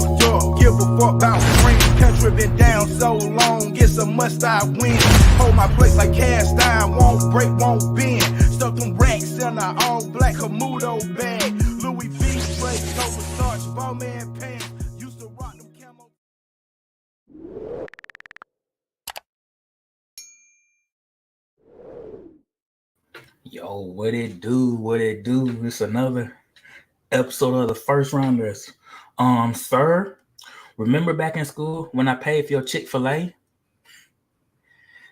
fucked up. Give a fuck about spring. Country been down so long, it's a must I win. Hold my place like cast iron, won't break, won't bend. Stuck them racks in a all black Camudo bag. Louis V straight, over starch, bowman pants. Used to rock them camo. Yo, what it do? What it do? It's another episode of the First Rounders. Sir, remember back in school when I paid for your Chick-Fil-A?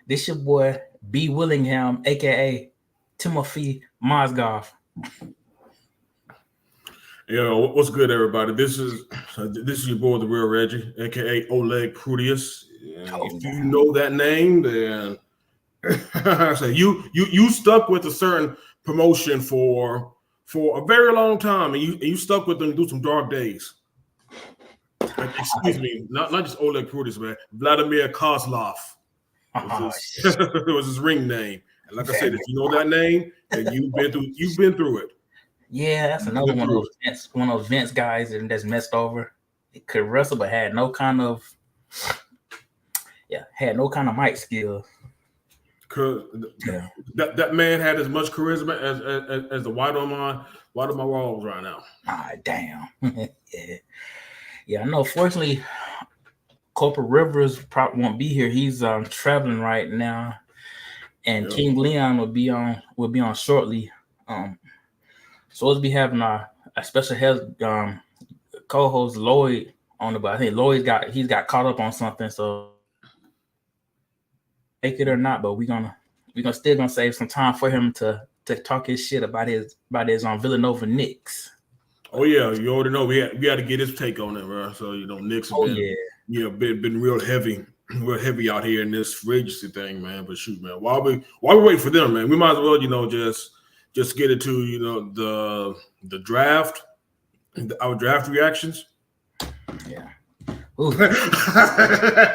This your boy B. Willingham, aka Timothy Mozgov. Yo, what's good, everybody? This is your boy, the Real Reggie, aka Oleg Prudius. If you know that name, then I say you stuck with a certain promotion for a very long time, and you stuck with them through some dark days. Excuse me, not just Oleg Prudius, man. Vladimir Kozlov was his ring name. And like I said, if you know that name, then you've been through it. Yeah, that's another one of those Vince guys that's messed over. He could wrestle, but had no kind of mic skills. Cause that man had as much charisma as the white on my walls right now. Ah, damn. Yeah. I know. Fortunately, Corporal Rivers probably won't be here. He's traveling right now, and King Leon will be on shortly. So we'll be having a special co-host Lloyd on it, but I think he's got caught up on something, so make it or not, but we're still gonna save some time for him to talk his shit about his Villanova Knicks. Oh yeah, you already know we had to get his take on it, bro. So Knicks have been real heavy out here in this free agency thing, man. But shoot, man, while we wait for them, man, we might as well just get into the draft, our draft reactions. Yeah.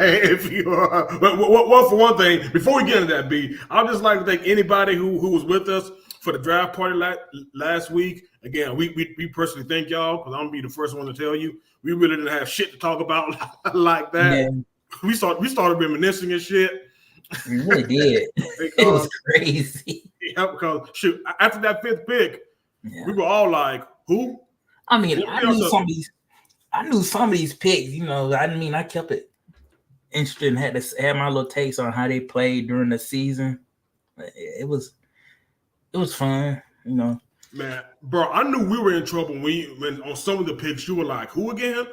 If you well, for one thing, before we get into that, B, I'd just like to thank anybody who was with us for the draft party last week. Again, we personally thank y'all, because I'm gonna be the first one to tell you we really didn't have shit to talk about like that. Yeah. We started reminiscing and shit. We really did. It was crazy. Yeah, because shoot, after that fifth pick, we were all like, "Who?" I mean, I knew some of these picks. I kept it interesting and had my little takes on how they played during the season. It was fun, Man, bro, I knew we were in trouble when on some of the picks you were like, "Who again?"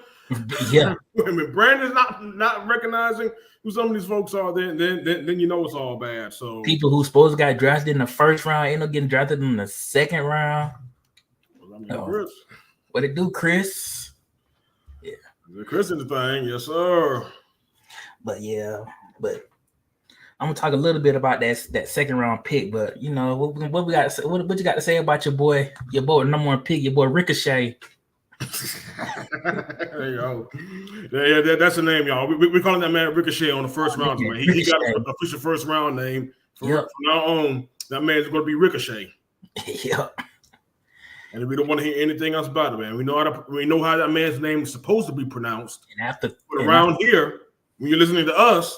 Yeah. When Brandon's not recognizing who some of these folks are, then it's all bad. So people who supposed to got drafted in the first round end up getting drafted in the second round. Chris. What it do, Chris? Yeah. Chris in the thing, yes, sir. But I'm gonna talk a little bit about that second round pick. But what we got to say, what you got to say about your boy number one pick, your boy Ricochet? There you go. Yeah, that's the name, y'all. We're calling that man Ricochet on the first round. Man. He got an official first round name. From now on, that man's going to be Ricochet. Yep. And we don't want to hear anything else about it, man. We know how that man's name is supposed to be pronounced. But around here, when you're listening to us,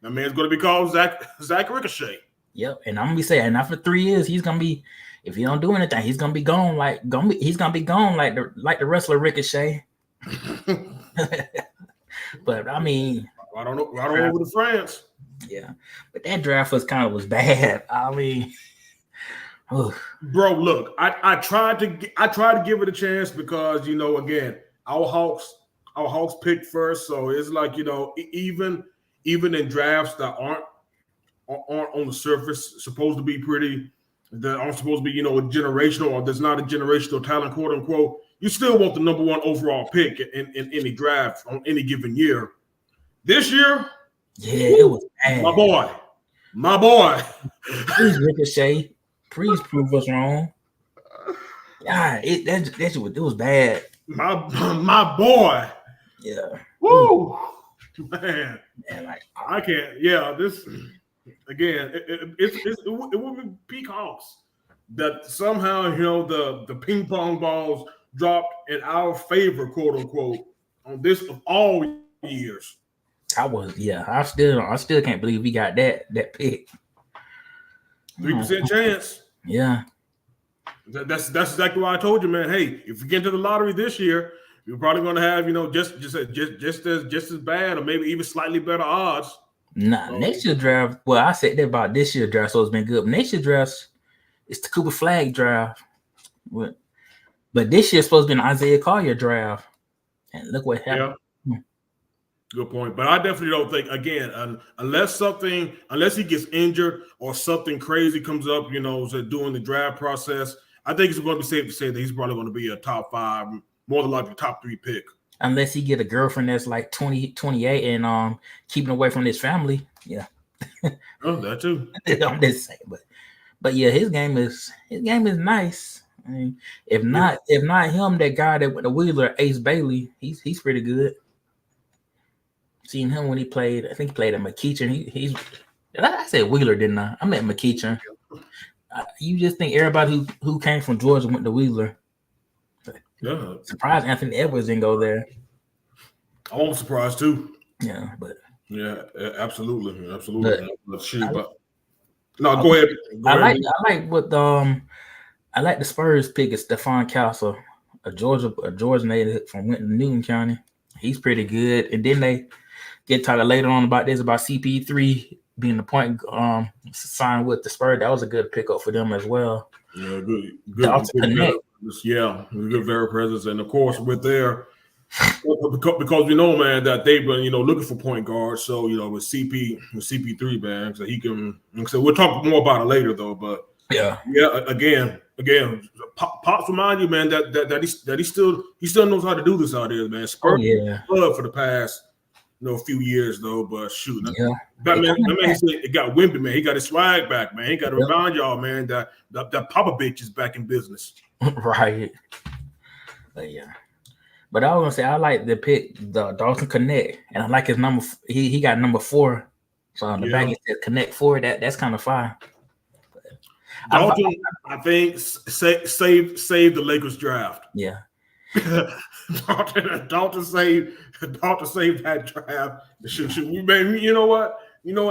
that man's going to be called Zach Ricochet. Yep. And I'm gonna be saying, after 3 years, he's gonna be, if he don't do anything, he's gonna be gone like the wrestler Ricochet. But I mean, right on over to France. Yeah, but that draft was bad. I mean, bro, look, I tried to give it a chance because again, our Hawks picked first, so it's like even in drafts that aren't on the surface supposed to be pretty, that aren't supposed to be generational, or there's not a generational talent, quote unquote, you still want the number one overall pick in any draft on any given year. This year, it was bad. My boy. Please, Ricochet, please prove us wrong. Yeah, it was bad. My boy. Yeah. Woo, man. Like, I can't. Yeah, this again. It would be peak Hawks that somehow the ping pong balls dropped in our favor, quote unquote, on this of all years. I still can't believe we got that pick. 3% chance. Yeah. That's exactly why I told you, man. Hey, if you get into the lottery this year, you're probably going to have, just as bad or maybe even slightly better odds. Next year draft. Well, I said that about this year draft, so it's been good. Next year draft, it's the Cooper Flag draft. But this year's supposed to be an Isaiah Collier draft, and look what happened. Yeah. Good point. But I definitely don't think, again, unless he gets injured or something crazy comes up, during the draft process, I think it's going to be safe to say that he's probably going to be a top 5, more than likely top 3 pick. Unless he get a girlfriend that's like 20, 28 and keeping away from his family. Yeah. Oh, that too. I'm just saying, but yeah, his game is nice. I mean, if not him, that guy that with the Wheeler, Ace Bailey, he's pretty good. Seen him when he played. I think he played at McEachin. I said Wheeler, didn't I? I meant McEachin. You just think everybody who came from Georgia went to Wheeler. Yeah. Surprised Anthony Edwards didn't go there. I'm surprised too. Yeah, but yeah, absolutely. Go ahead. I like the Spurs pick is Stephon Castle, a Georgia native from Newton County. He's pretty good. And then they get talking later on about CP3 being the point signed with the Spurs. That was a good pickup for them as well. Yeah, good connect. Yeah, good very presence. And of course with their because we know, man, that they've been, looking for point guards. So, with CP3, man, so he can. So we'll talk more about it later, though. But yeah, again, Pops remind you, man, that he still knows how to do this out here, man. Spurs blood for the past few years, though. But shoot, that man it got wimpy, man. He got his swag back, man. He got to remind y'all, man, that Papa bitch is back in business. Right. But yeah. But I was gonna say I like the pick, the Dalton Connect, and I like his number. He got number 4, so on the back it says Connect 4. That's kind of fine. Dalton, I think saved the Lakers draft. Yeah, Dalton saved that draft. Shoot, man. You know what?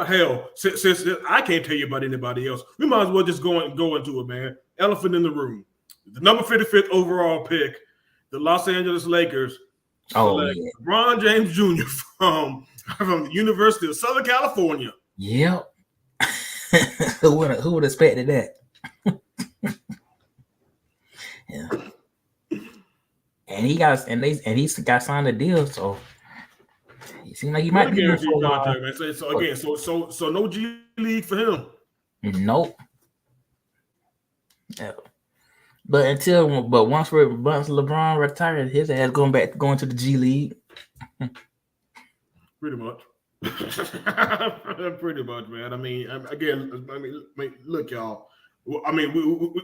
Hell, since I can't tell you about anybody else, we might as well just go into it, man. Elephant in the room. The number 55th overall pick. The Los Angeles Lakers LeBron James Jr. from the University of Southern California. Yep. Who would have expected that? Yeah. And he got signed a deal, so he seemed like he might be guaranteed contract, man. So again, so no G League for him. Nope. Yeah. But once LeBron retired, his ass going to the G League. Pretty much. Pretty much, man. I mean, look, y'all. I mean,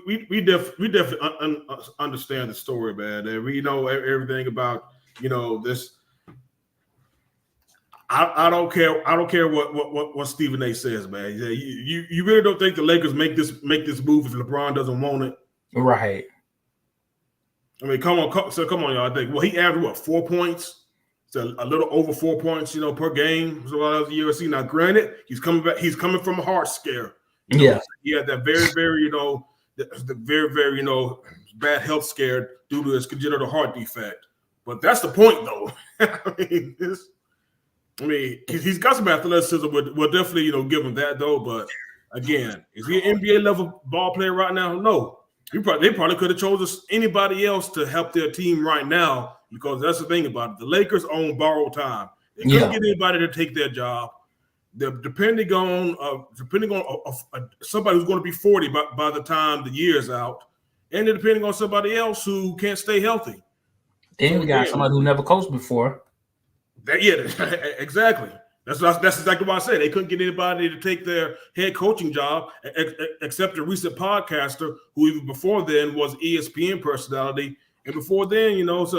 we definitely understand the story, man. And we know everything about this. I don't care what Stephen A. says, man. You really don't think the Lakers make this move if LeBron doesn't want it? Right. I mean, come on, y'all. I think he averaged 4 points, so a little over 4 points, per game. So I was USC. Now, granted, he's coming back. He's coming from a heart scare. He had that very, very, the very, very, bad health scare due to his congenital heart defect. But that's the point, though. He's got some athleticism. We'll definitely, give him that, though. But again, is he an NBA level ball player right now? No. They probably could have chosen anybody else to help their team right now, because that's the thing about it. The Lakers own borrowed time. They couldn't get anybody to take their job. They're depending on somebody who's going to be 40 by the time the year is out, and they're depending on somebody else who can't stay healthy. Then we got somebody who never coached before. Exactly. That's exactly what I said. They couldn't get anybody to take their head coaching job except a recent podcaster who even before then was ESPN personality, and before then, was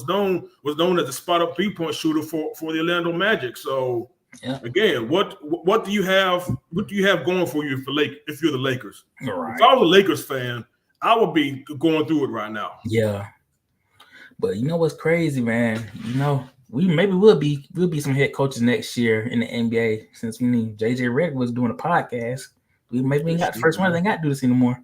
known as the spot up 3-point shooter for the Orlando Magic. So again, what do you have? What do you have going for you if you're the Lakers? Right. If I was a Lakers fan, I would be going through it right now. Yeah. But you know what's crazy, man? You know, we'll be some head coaches next year in the NBA since we need JJ Redick was doing a podcast. We maybe ain't got the first one. They ain't got to do this anymore.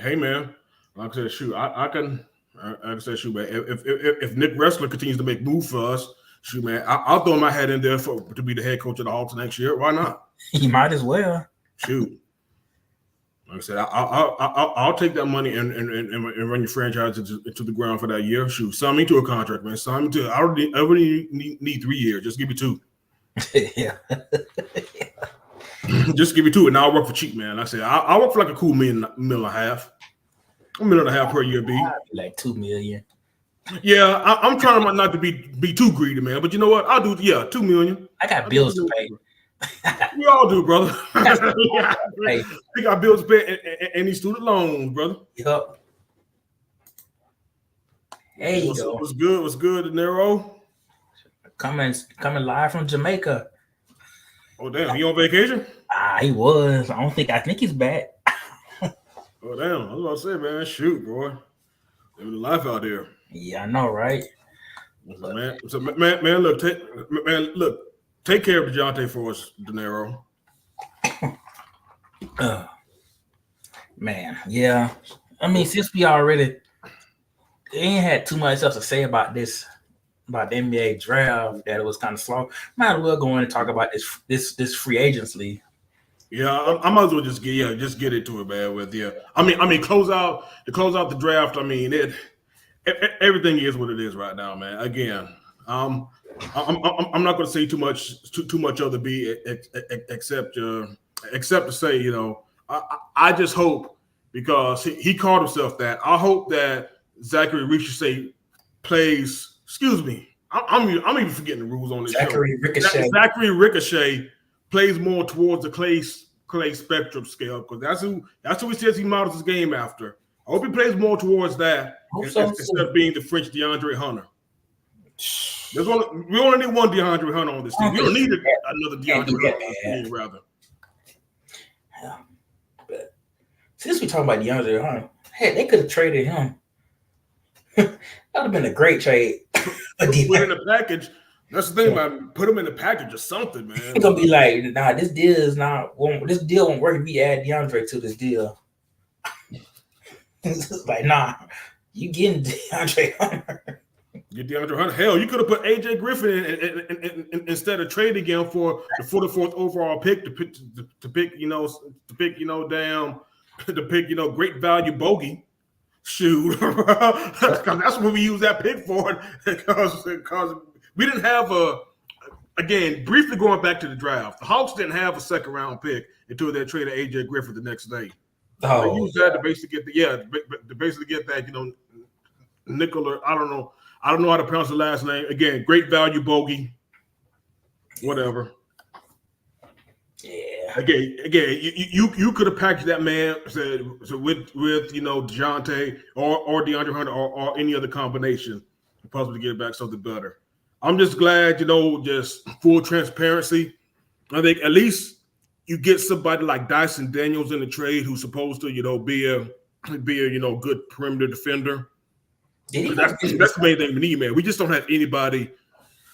Hey man, like I said, shoot, I can. Like I said, shoot, man. If Nick Wrestler continues to make moves for us, shoot, man, I'll throw my hat in there to be the head coach of the Hawks next year. Why not? You might as well. Shoot. Like I said, I'll take that money and run your franchise into the ground for that year. Shoot, sign me to a contract, man. Sign me to. I already need 3 years. Just give me 2. Yeah. Just give me 2, and I'll work for cheap, man. Like I said I'll work for like a cool $1.5 million. $1.5 million per year, B. Like $2 million. Yeah, I'm trying not to be too greedy, man. But you know what? I'll do. Yeah, $2 million. I got bills to pay. We all do, brother. We got bills to pay and these student loans, brother. Yup. Hey, what's good? What's good, De Niro? Coming live from Jamaica. Oh damn, he on vacation? He was. I think he's back. Oh damn, I was about to say, man, shoot, boy, living the life out there. Yeah, I know, right? Man, so man, look, take care of DeJounte for us, De Niro. Man, yeah. I mean, since we already ain't had too much else to say about this, about the NBA draft, that it was kind of slow, might as well go in and talk about this free agency. Yeah, I might as well just get into it, man. With I mean, close out the draft. I mean, everything is what it is right now, man. Again, I'm not going to say too much other B except to say, you know, I just hope, because he called himself that. I hope that Zachary Ricochet plays. Excuse me, I'm even forgetting the rules on this show. Zachary Ricochet plays more towards the clay spectrum scale, because that's who he says he models his game after. I hope he plays more towards that instead of being the French DeAndre Hunter. We only need one DeAndre Hunter on this team. We don't need another DeAndre Hunter on this team, rather. Yeah. But since we talking about DeAndre Hunter, hey, they could have traded him. That would have been a great trade. Put in the package. That's the thing about it. Put them in the package or something, man. It's gonna be like, nah, this deal won't work if we add DeAndre to this deal. It's like, nah, you getting DeAndre Hunter. Get DeAndre Hunter. Hell, you could have put AJ Griffin in instead of trading him for the 44th overall pick to pick great value bogey. Shoot, that's what we use that pick for, because we didn't have again, briefly going back to the draft, the Hawks didn't have a second round pick until they traded AJ Griffin the next day. They used that to basically get that, you know, Nicola. I don't know how to pronounce the last name. Again, great value bogey, whatever. Yeah. Again, you could have packaged that man with you know, DeJounte or DeAndre Hunter or any other combination to possibly get back something better. I'm just glad, you know, just full transparency. I think at least you get somebody like Dyson Daniels in the trade, who's supposed to, you know, be a you know, good perimeter defender. That's the main thing we need, man. We just don't have anybody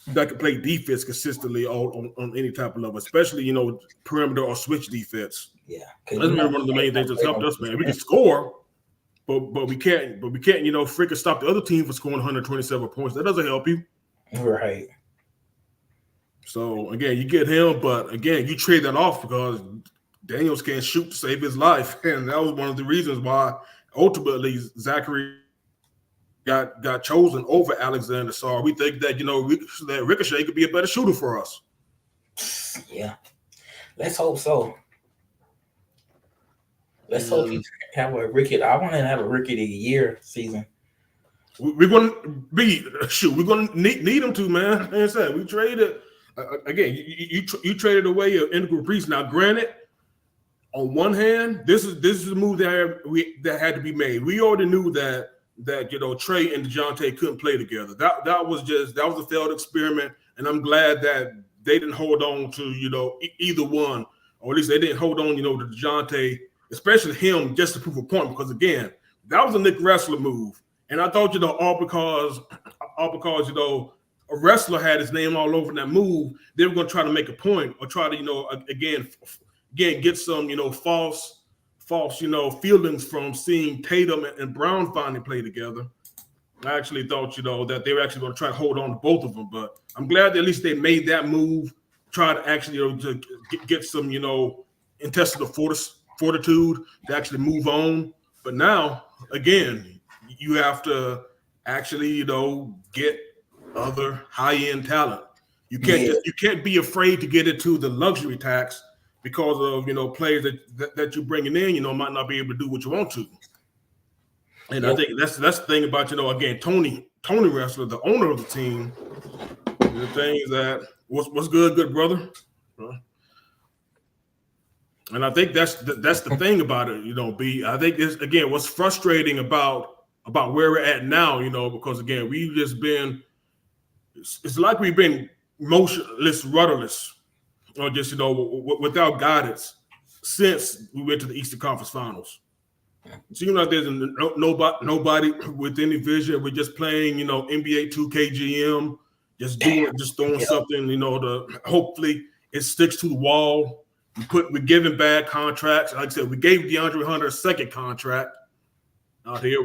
that can play defense consistently on any type of level, especially, you know, perimeter or switch defense. Yeah, that's one of the main things that's helped us, man. We can score, but we can't, you know, freaking stop the other team from scoring 127 points. That doesn't help you. Right. So again, you get him, but again, you trade that off because Daniels can't shoot to save his life, and that was one of the reasons why ultimately Zachary got chosen over Alexander Sarr. We think that, you know, that Ricochet could be a better shooter for us. Yeah, let's hope so. Let's hope we have a Ricky. I want to have a Rookie of the Year season. We're going to need them to, man. Like I said, we traded again. You traded away an integral piece. Now, granted, on one hand, this is a move that had to be made. We already knew that you know, Trey and DeJounte couldn't play together. That was a failed experiment, and I'm glad that they didn't hold on to, you know, either one, or at least they didn't hold on, you know, to DeJounte, especially him, just to prove a point. Because again, that was a Nick Wrestler move, And I thought, all because a wrestler had his name all over that move, they were going to try to make a point or try to, again, get some, false, feelings from seeing Tatum and Brown finally play together. I actually thought, that they were actually going to try to hold on to both of them, but I'm glad that at least they made that move, try to actually, to get some, intestinal fortitude to actually move on. But now, again, you have to actually, get other high-end talent. You can't be afraid to get into the luxury tax because of players that you're bringing in, might not be able to do what you want to. And I think that's the thing about again, Tony Wrestler, the owner of the team. The thing is that what's good brother. And I think that's the thing about it, B. I think it's, again, what's frustrating about where we're at now, because again, we've just been. It's like we've been motionless, rudderless, or just without guidance since we went to the Eastern Conference Finals. It seems like there's nobody with any vision. We're just playing, NBA 2K GM, just throwing something, to hopefully it sticks to the wall. We're giving bad contracts. Like I said, we gave DeAndre Hunter a second contract out here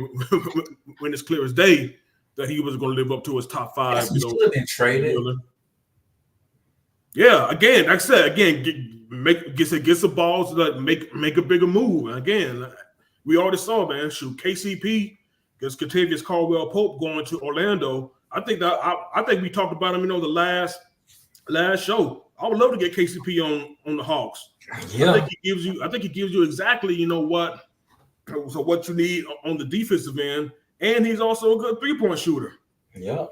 when it's clear as day that he was going to live up to his top 5. He should have been traded. Yeah, again, like I said, get some balls, make a bigger move. And again, we already saw, man. Shoot, KCP gets Kentavious Caldwell-Pope going to Orlando. I think we talked about him, the last show. I would love to get KCP on the Hawks. Yeah. I think he gives you exactly, what you need on the defensive end. And he's also a good 3-point shooter. Yeah.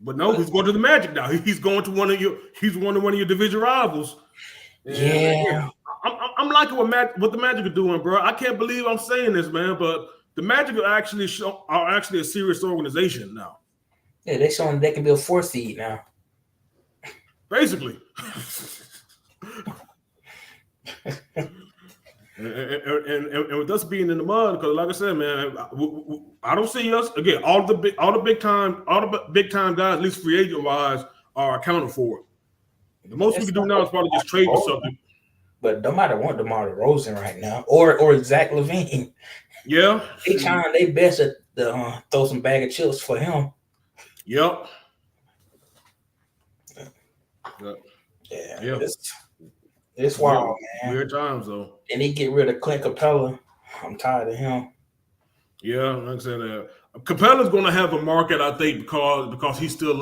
But no, he's going to the Magic now. He's going to one of your division rivals. Yeah. I'm liking what the Magic are doing, bro. I can't believe I'm saying this, man, but the Magic are actually a serious organization now. Yeah, they're showing they can be a 4 seed now. Basically. And with us being in the mud, because like I said, man, I don't see us again. All the big time guys, at least free agent wise, are accounted for. The most we can do now is probably just trade for something. But nobody want DeMar DeRozan right now, or Zach LaVine. Yeah, they trying they best to throw some bag of chips for him. Yep. Yeah. It's wild, man. Weird times though. And they get rid of Clint Capella. I'm tired of him. Yeah, like I said, Capella's going to have a market, I think, because he's still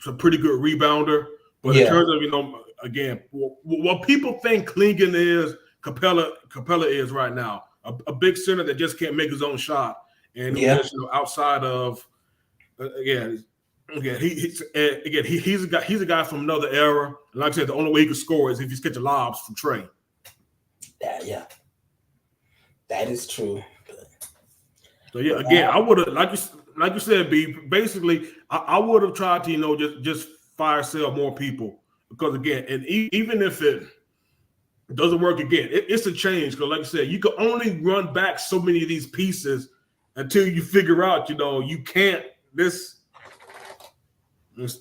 a pretty good rebounder. But in terms of again, what people think Klingon is, Capella is right now a big center that just can't make his own shot, and he's outside of he's a guy from another era. And like I said, the only way he can score is if he's catching lobs from Trey. Yeah, that is true. So yeah, again, I would have like you said, B. Basically, I would have tried to just fire sale more people because again, and even if it doesn't work again, it's a change because like I said, you can only run back so many of these pieces until you figure out you can't this.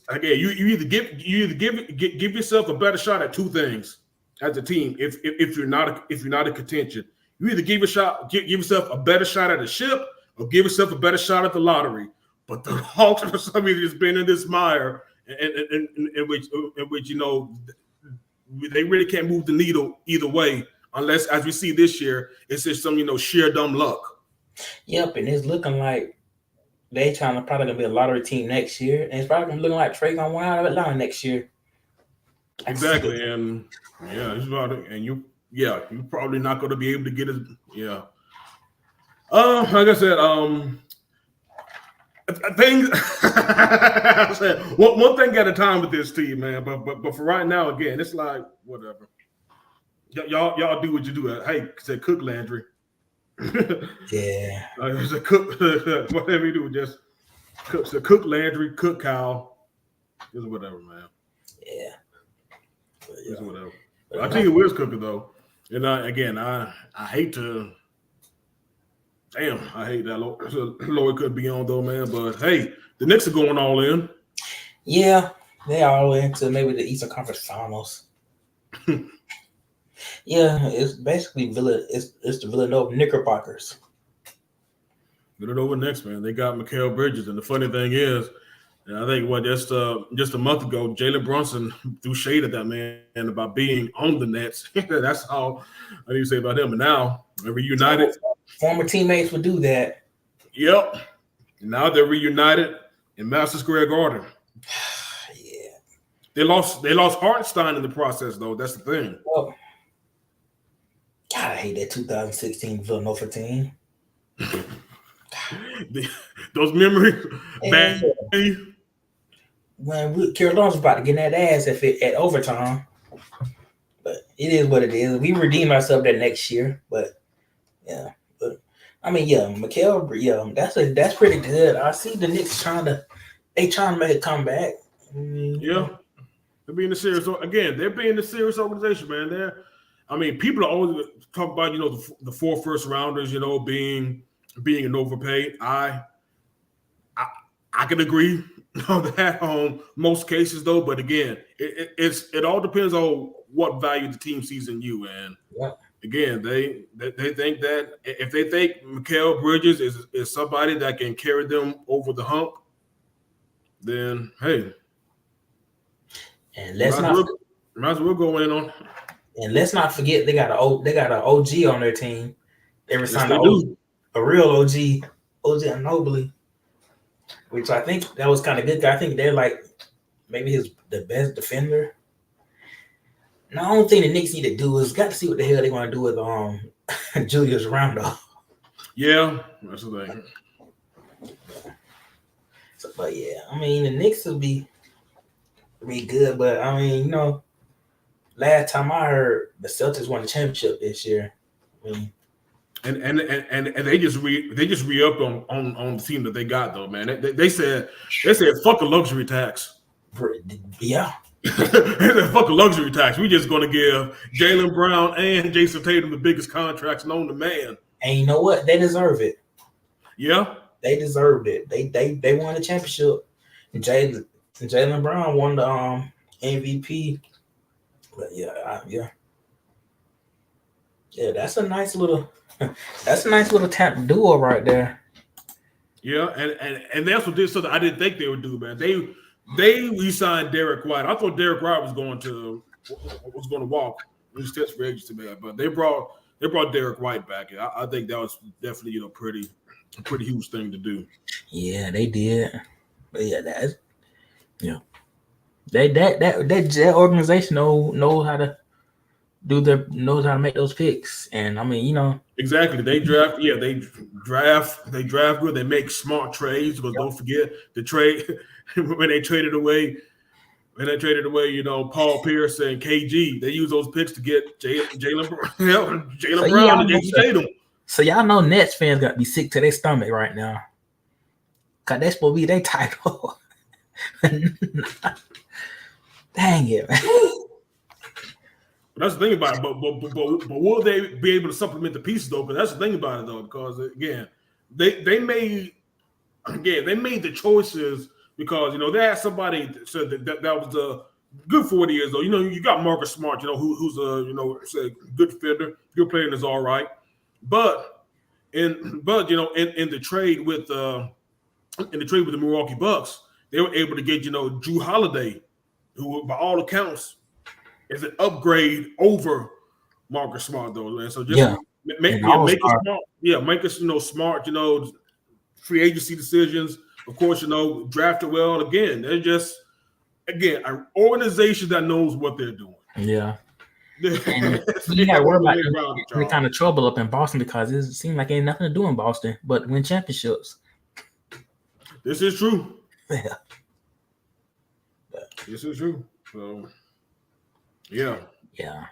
Again, you either give yourself a better shot at two things as a team. If you're not a contention, you either give yourself a better shot at a ship or give yourself a better shot at the lottery. But the Hawks for some reason has been in this mire in which they really can't move the needle either way unless, as we see this year, it's just some sheer dumb luck. Yep, and it's looking like they probably gonna be a lottery team next year, and it's probably gonna look like Trey gonna win out of Atlanta next year. Exactly, and you're probably not gonna be able to get it. Yeah, like I said, things. I said one thing at a time with this team, man. But for right now, again, it's like whatever. Y'all do what you do. Hey, said Cook Landry. Yeah. It's a cook, whatever you do, just cook Landry, cook Kyle, just whatever, man. Yeah. Just whatever. I tell you, where's cooking though, and I hate to Damn, I hate that. Lloyd could be on though, man. But hey, the Knicks are going all in. Yeah, they are all into maybe the Eastern Conference Finals. Yeah, it's basically It's the Villanova Knickerbockers. Villanova next, man. They got Mikal Bridges, and the funny thing is, and I think just a month ago, Jalen Brunson threw shade at that man about being on the Nets. That's all I need to say about him. And now they're reunited. Former teammates would do that. Yep. Now they're reunited in Madison Square Garden. Yeah. They lost Hartenstein in the process, though. That's the thing. Oh. God, I hate that 2016 Villanova team. Those memories. Bad. When Carolina's about to get that ass at overtime. But it is what it is. We redeem ourselves that next year. But yeah. But I mean, yeah, Mikal, yeah, that's pretty good. I see the Knicks trying to make a comeback. Yeah. They're being a serious organization, man. People are always talk about, the 4 first rounders, being an overpay. I can agree on that on most cases, though. But again, it all depends on what value the team sees in you. And again, they think that if they think Mikal Bridges is somebody that can carry them over the hump, then hey, and might as well go in on. And let's not forget they got an OG on their team. Every Yes, time they do. A real OG Ginobili, which I think that was kind of good. I think they're like maybe the best defender. Now, the only thing the Knicks need to do is got to see what the hell they want to do with Julius Randle. Yeah, that's the thing. So, but yeah, I mean the Knicks will be good, but I mean last time I heard the Celtics won the championship this year. I mean, and they just re-upped on the team that they got though, man. They said fuck a luxury tax. Yeah. They said fuck a luxury tax. We're just gonna give Jaylen Brown and Jason Tatum the biggest contracts known to man. And you know what? They deserve it. Yeah. They deserved it. They won the championship. And Jaylen Brown won the MVP. But yeah, that's a nice little tap duo right there. Yeah, and that's what this something I didn't think they would do, man. They re-signed Derek White. I thought Derek White was going to walk. He was test for agency, man. But they brought Derek White back. I think that was definitely a pretty huge thing to do. Yeah, they did. But yeah, that organization knows how to knows how to make those picks. And I mean, exactly. They draft good. They make smart trades, because don't forget the trade when they traded away, Paul Pierce and KG. They used those picks to get Jaylen Brown and Jason Tatum. So y'all know Nets fans got to be sick to their stomach right now, cause that's supposed to be their title. Dang it, man. That's the thing about it. But will they be able to supplement the pieces though? But that's the thing about it though, because again, they made the choices because they had somebody that said that was a good 40 years though. You got Marcus Smart, who's a good defender, good player, and is all right. But in the trade with the Milwaukee Bucks, they were able to get Drew Holiday, who by all accounts is an upgrade over Marcus Smart though, man. So just make us smart, free agency decisions. Of course, draft it well. Again, they're just an organization that knows what they're doing. Yeah. And you got to worry about any kind of trouble up in Boston, because it seems like ain't nothing to do in Boston but win championships. This is true. Yeah. This is true. So, yeah. Yeah.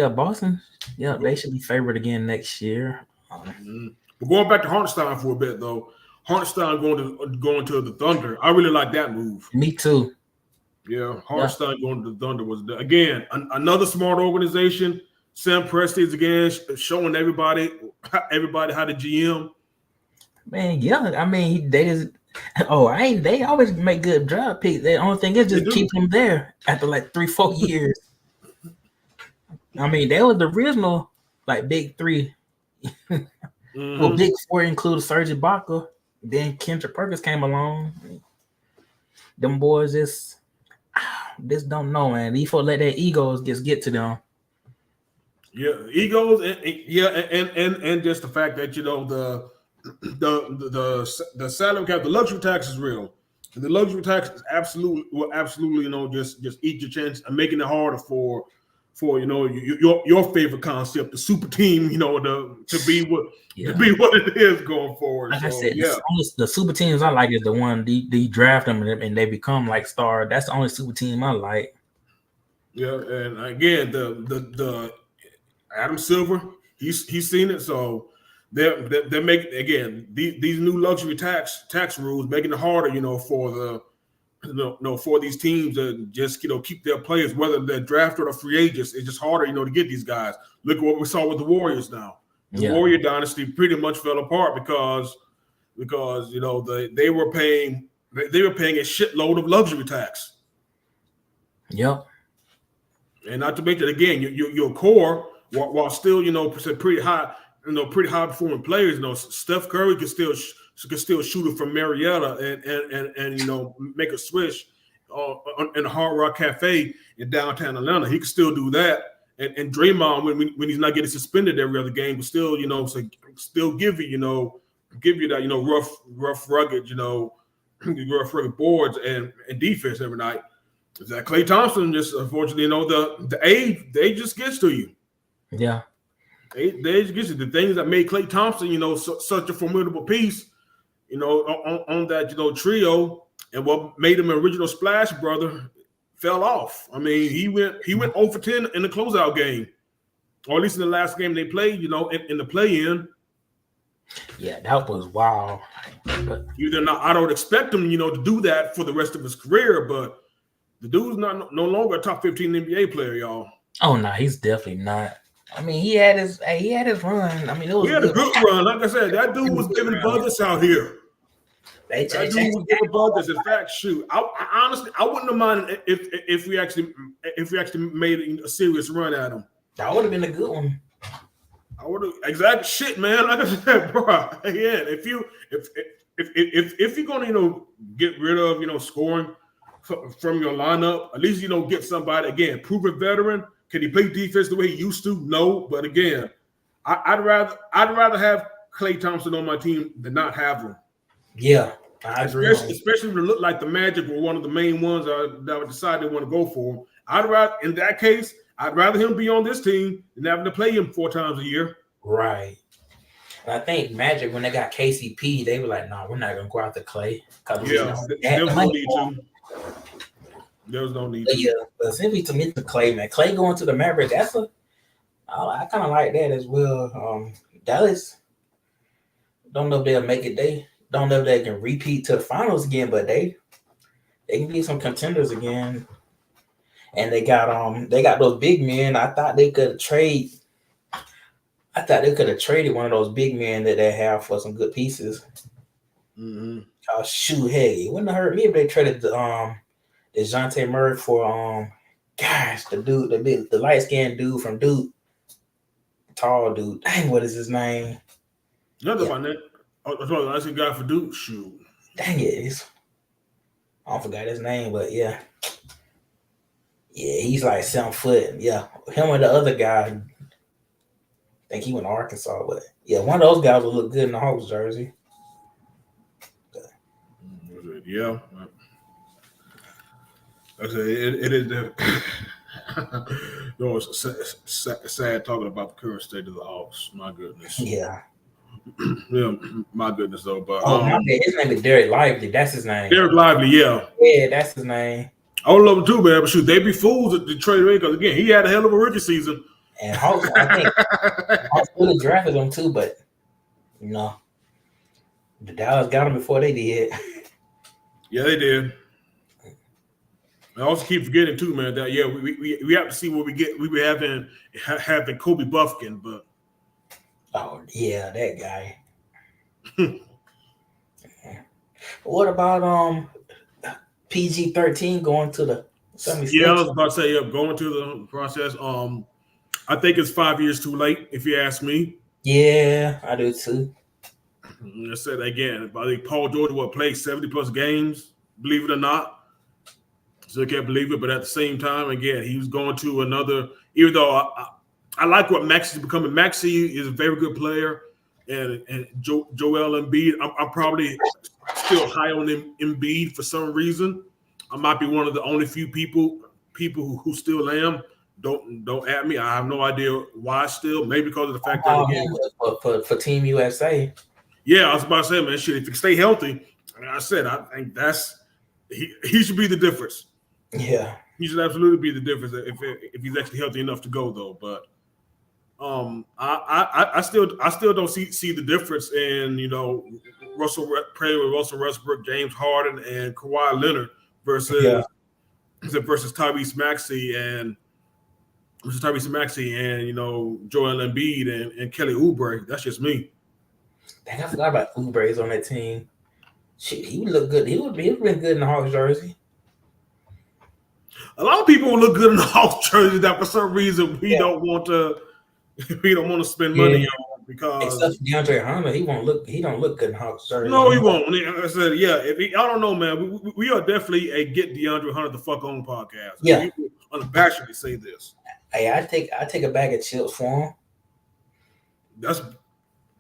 Boston. Yeah, they should be favored again next year. But going back to Hartenstein for a bit, though. Hartenstein going to the Thunder. I really like that move. Me too. Yeah, Hartenstein going to the Thunder was, again, another smart organization. Sam Presti's again showing everybody how to GM. Man, yeah. I mean, they just. They always make good draft picks. The only thing is just keep them there after like 3-4 years. I mean, they were the original like big three. Well, big four included Serge Ibaka. Then Kendrick Perkins came along. Them boys just don't know, man. These folks let their egos just get to them. Yeah, egos, and just the fact that the salary cap, the luxury tax is real. And the luxury tax is absolutely just eat your chance and making it harder for your favorite concept, the super team, to be what it is going forward. Like I said, the super teams I like is the one they draft them and they become like star. That's the only super team I like. Yeah, and again, the Adam Silver, he's seen it, so they're making again these new luxury tax rules, making it harder, for for these teams to just keep their players, whether they're drafted or free agents. It's just harder, to get these guys. Look at what we saw with the Warriors now. The Warrior dynasty pretty much fell apart because they were paying a shitload of luxury tax. Yep. And not to mention again, your core, while still pretty high performing players. Steph Curry can still shoot it from Marietta and make a swish in the Hard Rock Cafe in downtown Atlanta. He can still do that. And Draymond, when he's not getting suspended every other game, but still still give you that rough rugged rough rugged boards and defense every night. That Klay Thompson just unfortunately the age just gets to you. Yeah. They just get you. The things that made Klay Thompson, such a formidable piece, on that, trio, and what made him an original splash brother fell off. I mean, he went 0 for 10 in the closeout game, or at least in the last game they played, in the play-in. Yeah, that was wild. I don't expect him, to do that for the rest of his career, but the dude's no longer a top 15 NBA player, y'all. Oh no, he's definitely not. I mean, he had his run. I mean, he had a good run. Like I said, that dude was giving buckets out here. That dude was giving buckets. In fact, shoot, I honestly wouldn't have minded if we actually made a serious run at him. That would have been a good one. I would have exact shit, man. Like I said, bro. Again, if you're gonna get rid of scoring from your lineup, at least get somebody, again, proven veteran. Can he play defense the way he used to? No, but again, I'd rather have Klay Thompson on my team than not have him. Yeah, I agree. Especially when it looked like the Magic were one of the main ones that would decide they want to go for him. In that case, I'd rather him be on this team than having to play him 4 times a year. Right. And I think Magic, when they got KCP, they were like, "No, we're not gonna go out to Klay." Yeah, there was no need to. There was no need to. Yeah, but simply to me, the Klay, man, Klay going to the Mavericks, I kind of like that as well. Dallas, don't know if they'll make it. They don't know if they can repeat to the finals again, but they can be some contenders again. And they got those big men. I thought they could trade. I thought they could have traded one of those big men that they have for some good pieces. Mm-hmm. Oh shoot, hey, it wouldn't have hurt me if they traded DeJounte Murray for the light skinned dude from Duke, tall dude. Dang, what is his name? Nothing about that. Oh, that's a guy for Duke. Shoot. Dang it, I forgot his name, but yeah, he's like 7 foot. Yeah, him and the other guy. I think he went to Arkansas, but yeah, one of those guys will look good in the Hawks jersey. Yeah. It is it's sad talking about the current state of the Hawks. My goodness. Yeah. Yeah, my goodness though. But his name is Derek Lively. That's his name. Derek Lively, yeah. Yeah, that's his name. I would love him too, man. But shoot, they'd be fools to trade away because again, he had a hell of a rookie season. And Hawks, I think Hawks would have drafted him too, but the Dallas got him before they did. Yeah, they did. I also keep forgetting too, man, that we have to see what we get. We were having Kobe Buffkin, but oh yeah, that guy. What about PG-13 going to the 76? Yeah, I was about to say, going to the process. I think it's 5 years too late, if you ask me. Yeah, I do too. I said again, I think Paul George played 70+ games, believe it or not. Still can't believe it, but at the same time, again, he was going to another. Even though I like what Maxey is becoming. Maxey is a very good player, and Joel Embiid. I'm probably still high on Embiid for some reason. I might be one of the only few people who still am. Don't at me. I have no idea why still. Maybe because of the fact that again, for Team USA. Yeah, I was about to say, man, shit. If he stay healthy, like I said, I think he should be the difference. Yeah, he should absolutely be the difference if he's actually healthy enough to go though. But I still don't see the difference in Russell Westbrook, James Harden, and Kawhi Leonard versus Tyrese Maxey and Joel Embiid and Kelly Oubre. That's just me. Dang, I forgot about Oubre's on that team. Shit, he would look good. He would be good in the Hawks jersey. A lot of people look good in the Hawks jersey that for some reason we don't want to spend money on because except for DeAndre Hunter, he don't look good in Hawks jersey. No, he won't. I said, I don't know, man. We are definitely a get DeAndre Hunter the fuck on podcast. Yeah, people unabashedly say this. Hey, I take a bag of chips for him. That's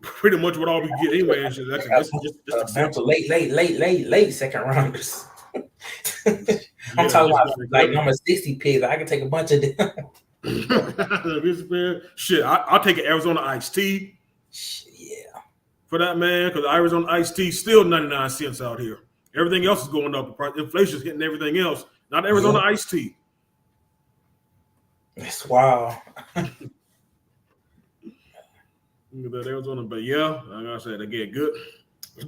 pretty much what all we get anyway. That's just late second rounders. I'm talking about like number 60 picks. I can take a bunch of them. Shit, I'll take an Arizona iced tea. Yeah. For that, man, because Arizona iced tea still 99 cents out here. Everything else is going up. Inflation's hitting everything else. Not Arizona iced tea. That's wild. That Arizona, but like I said, again,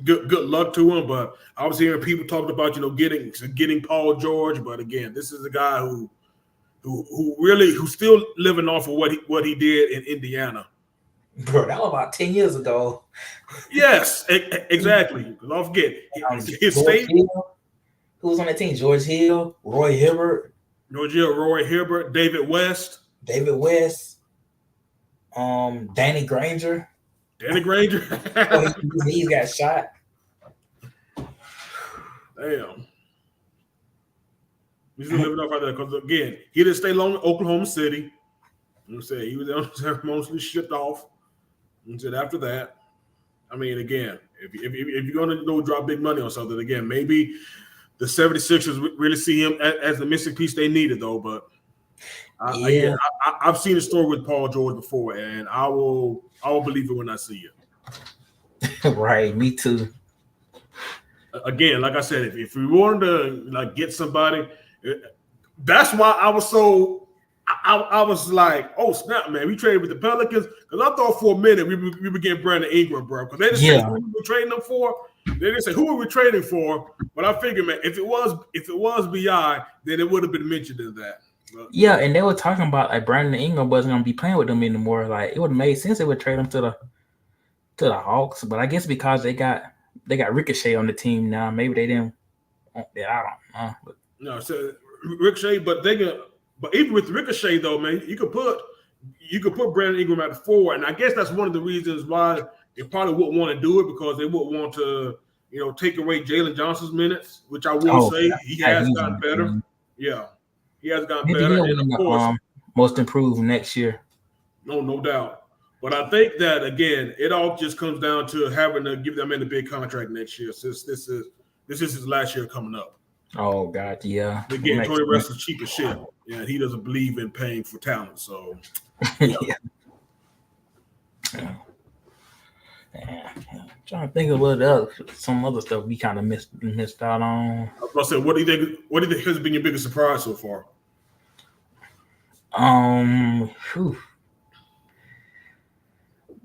good luck to him. But I was hearing people talking about getting Paul George, but again, this is a guy who's still living off of what he did in Indiana. Bro, that was about 10 years ago. Yes, exactly. Don't forget his state. Who was on that team? George Hill, Roy Hibbert, David West, Danny Granger. He got shot. Damn. He's still living off right there because again, he didn't stay long in Oklahoma City. He was ceremoniously shipped off. And said after that, I mean, again, if you're gonna drop big money on something, again, maybe the 76ers really see him as the missing piece they needed, though. But I've seen a story with Paul George before, and I will believe it when I see it. Right, me too. Again, like I said, if we wanted to get somebody, that's why I was so. I was like, oh snap, man! We traded with the Pelicans because I thought for a minute we would get Brandon Ingram, bro. Because they didn't say who we were trading them for. They didn't say who we were trading for. But I figured, man, if it was BI, then it would have been mentioned in that. But, and they were talking about like Brandon Ingram wasn't gonna be playing with them anymore. Like it would have made sense they would trade him to the Hawks. But I guess because they got Ricochet on the team now, maybe they didn't. I don't know. But. No, so Ricochet, but they can. But even with Ricochet, though, man, you could put Brandon Ingram at the 4, and I guess that's one of the reasons why they probably wouldn't want to do it because they wouldn't want to, take away Jalen Johnson's minutes, which I will say he has gotten better. Yeah, he has gotten better, and of course, most improved next year. No doubt. But I think that again, it all just comes down to having to give them in a big contract next year, since this is his last year coming up. Oh God, yeah. Again, Tony Russell's cheap as shit. Yeah, he doesn't believe in paying for talent. So, yeah. I'm trying to think of some other stuff we kind of missed out on. I was about to say, what do you think has been your biggest surprise so far?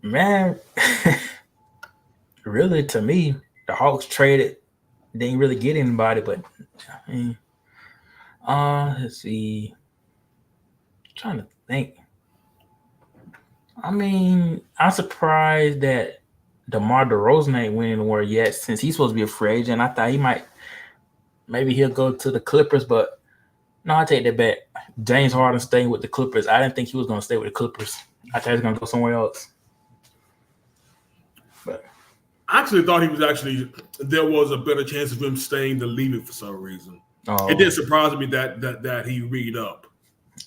Man, really, to me, the Hawks traded. They didn't really get anybody, but Let's see. Trying to think. I mean, I'm surprised that DeMar DeRozan ain't went anywhere yet since he's supposed to be a free agent. I thought he might, maybe he'll go to the Clippers, but no, I take that back. James Harden staying with the Clippers. I didn't think he was going to stay with the Clippers. I thought he was going to go somewhere else. But I actually thought there was a better chance of him staying than leaving for some reason. Oh. It did surprise me that he read up.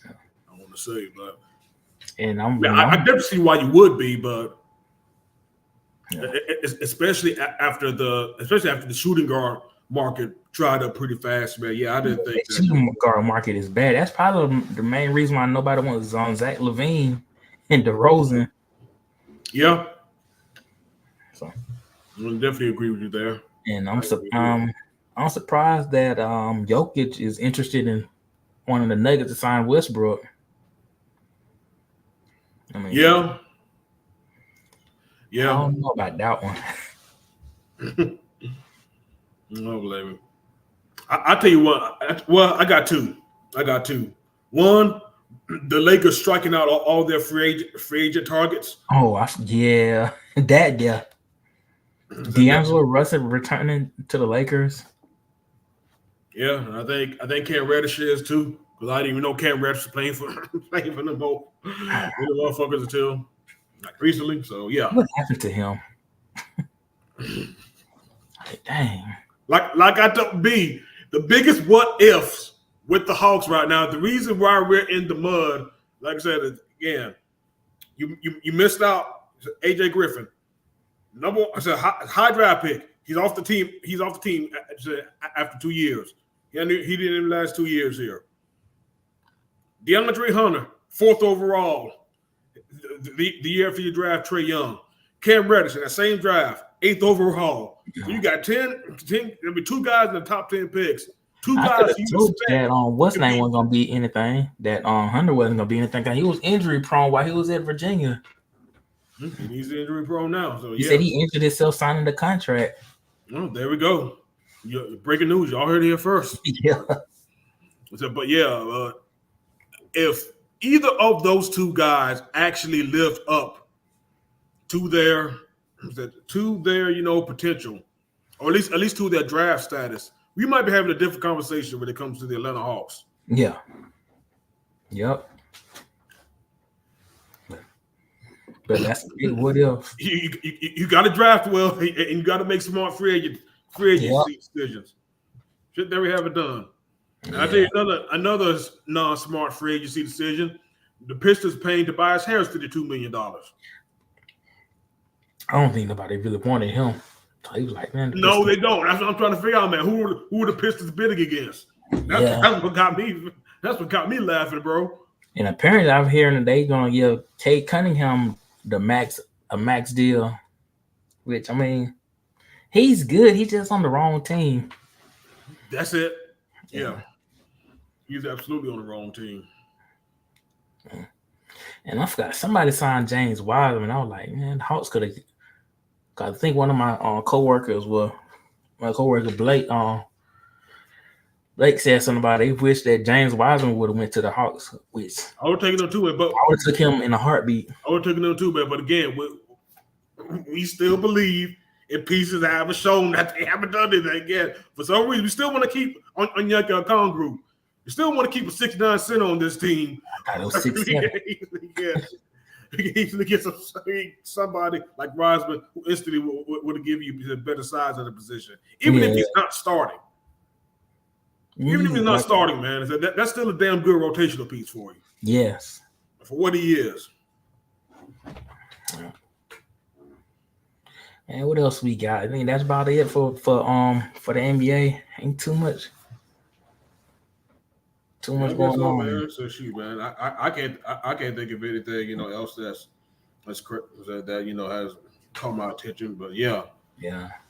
Yeah. I want to say, but I definitely see why you would be, but especially after the shooting guard market dried up pretty fast, man. Yeah, I didn't think the shooting guard market is bad. That's probably the main reason why nobody wants on Zach LaVine and DeRozan. Yeah. So I definitely agree with you there. And I'm surprised that Jokic is interested in wanting the Nuggets to sign Westbrook. I mean, yeah. I don't know about that one. No, blame me. I tell you what. Well, I got two. One, the Lakers striking out all their free agent targets. Oh, yeah. D'Angelo Russell returning to the Lakers. Yeah, I think Cam Reddish is too, because I didn't even know Cam Reddish was playing for them both. The motherfuckers until recently. So yeah. What happened to him? Dang. Like I told B, the biggest what ifs with the Hawks right now. The reason why we're in the mud, like I said again, you missed out. AJ Griffin, high draft pick. He's off the team. After 2 years. He didn't even last 2 years here. DeAndre Hunter, 4th overall. The year after you draft Trae Young. Cam Reddish in that same draft, 8th overall. So you got 10 there'll be 2 guys in the top 10 picks. 2 guys you told that what's name wasn't gonna be anything. That Hunter wasn't gonna be anything. He was injury prone while he was at Virginia. And he's injury prone now. So he said he injured himself signing the contract. Oh, there we go. Breaking news. Y'all heard it here first. Yeah. But yeah, if either of those 2 guys actually lived up to their potential, or at least to their draft status, we might be having a different conversation when it comes to the Atlanta Hawks. Yeah. Yep. But that's what else. You got to draft well, and you got to make smart free agency decisions. Shit that we haven't done. And I tell you another non-smart free agency decision: the Pistons paying Tobias Harris $52 million. I don't think nobody really wanted him. He was like, man. No, they don't. That's what I'm trying to figure out, man. Who are the Pistons bidding against? That's what got me. That's what got me laughing, bro. And apparently, I'm hearing that they're gonna give Kate Cunningham a max deal, which I mean, he's good. He's just on the wrong team. That's it. Yeah. He's absolutely on the wrong team. And I forgot somebody signed James Wiseman. I was like, man, the Hawks could have. I think one of my coworkers Blake. Blake said something about he wished that James Wiseman would have went to the Hawks. Which I would have taken them too, but I would have took him in a heartbeat. I would have taken them too, but again, we still believe in pieces that haven't shown that they haven't done anything yet. For some reason, we still want to keep on Yanka Kongru. We still want to keep a 6'9" center on this team. I was 6'7". He easily get somebody like Wiseman who instantly would give you a better size at the position, even if he's not starting. Even if he's not starting, man, that's still a damn good rotational piece for you. Yes, for what he is. And what else we got? I think that's about it for the NBA. Ain't too much. Too much going on, man. So shoot, man. I can't think of anything else that has caught my attention. But yeah.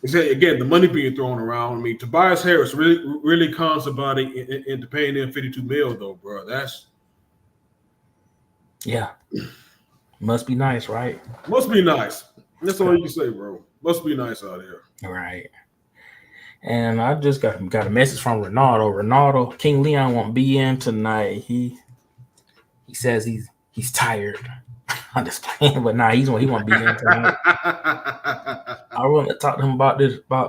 Again, the money being thrown around. I mean, Tobias Harris really cons somebody into paying them $52 million, though, bro. That's must be nice, right? Must be nice. That's all you can say, bro. Must be nice out here. Right. And I just got a message from Ronaldo. Ronaldo, King Leon won't be in tonight. He says he's tired. I'm just playing, but nah, he won't be in tonight. I want to talk to him about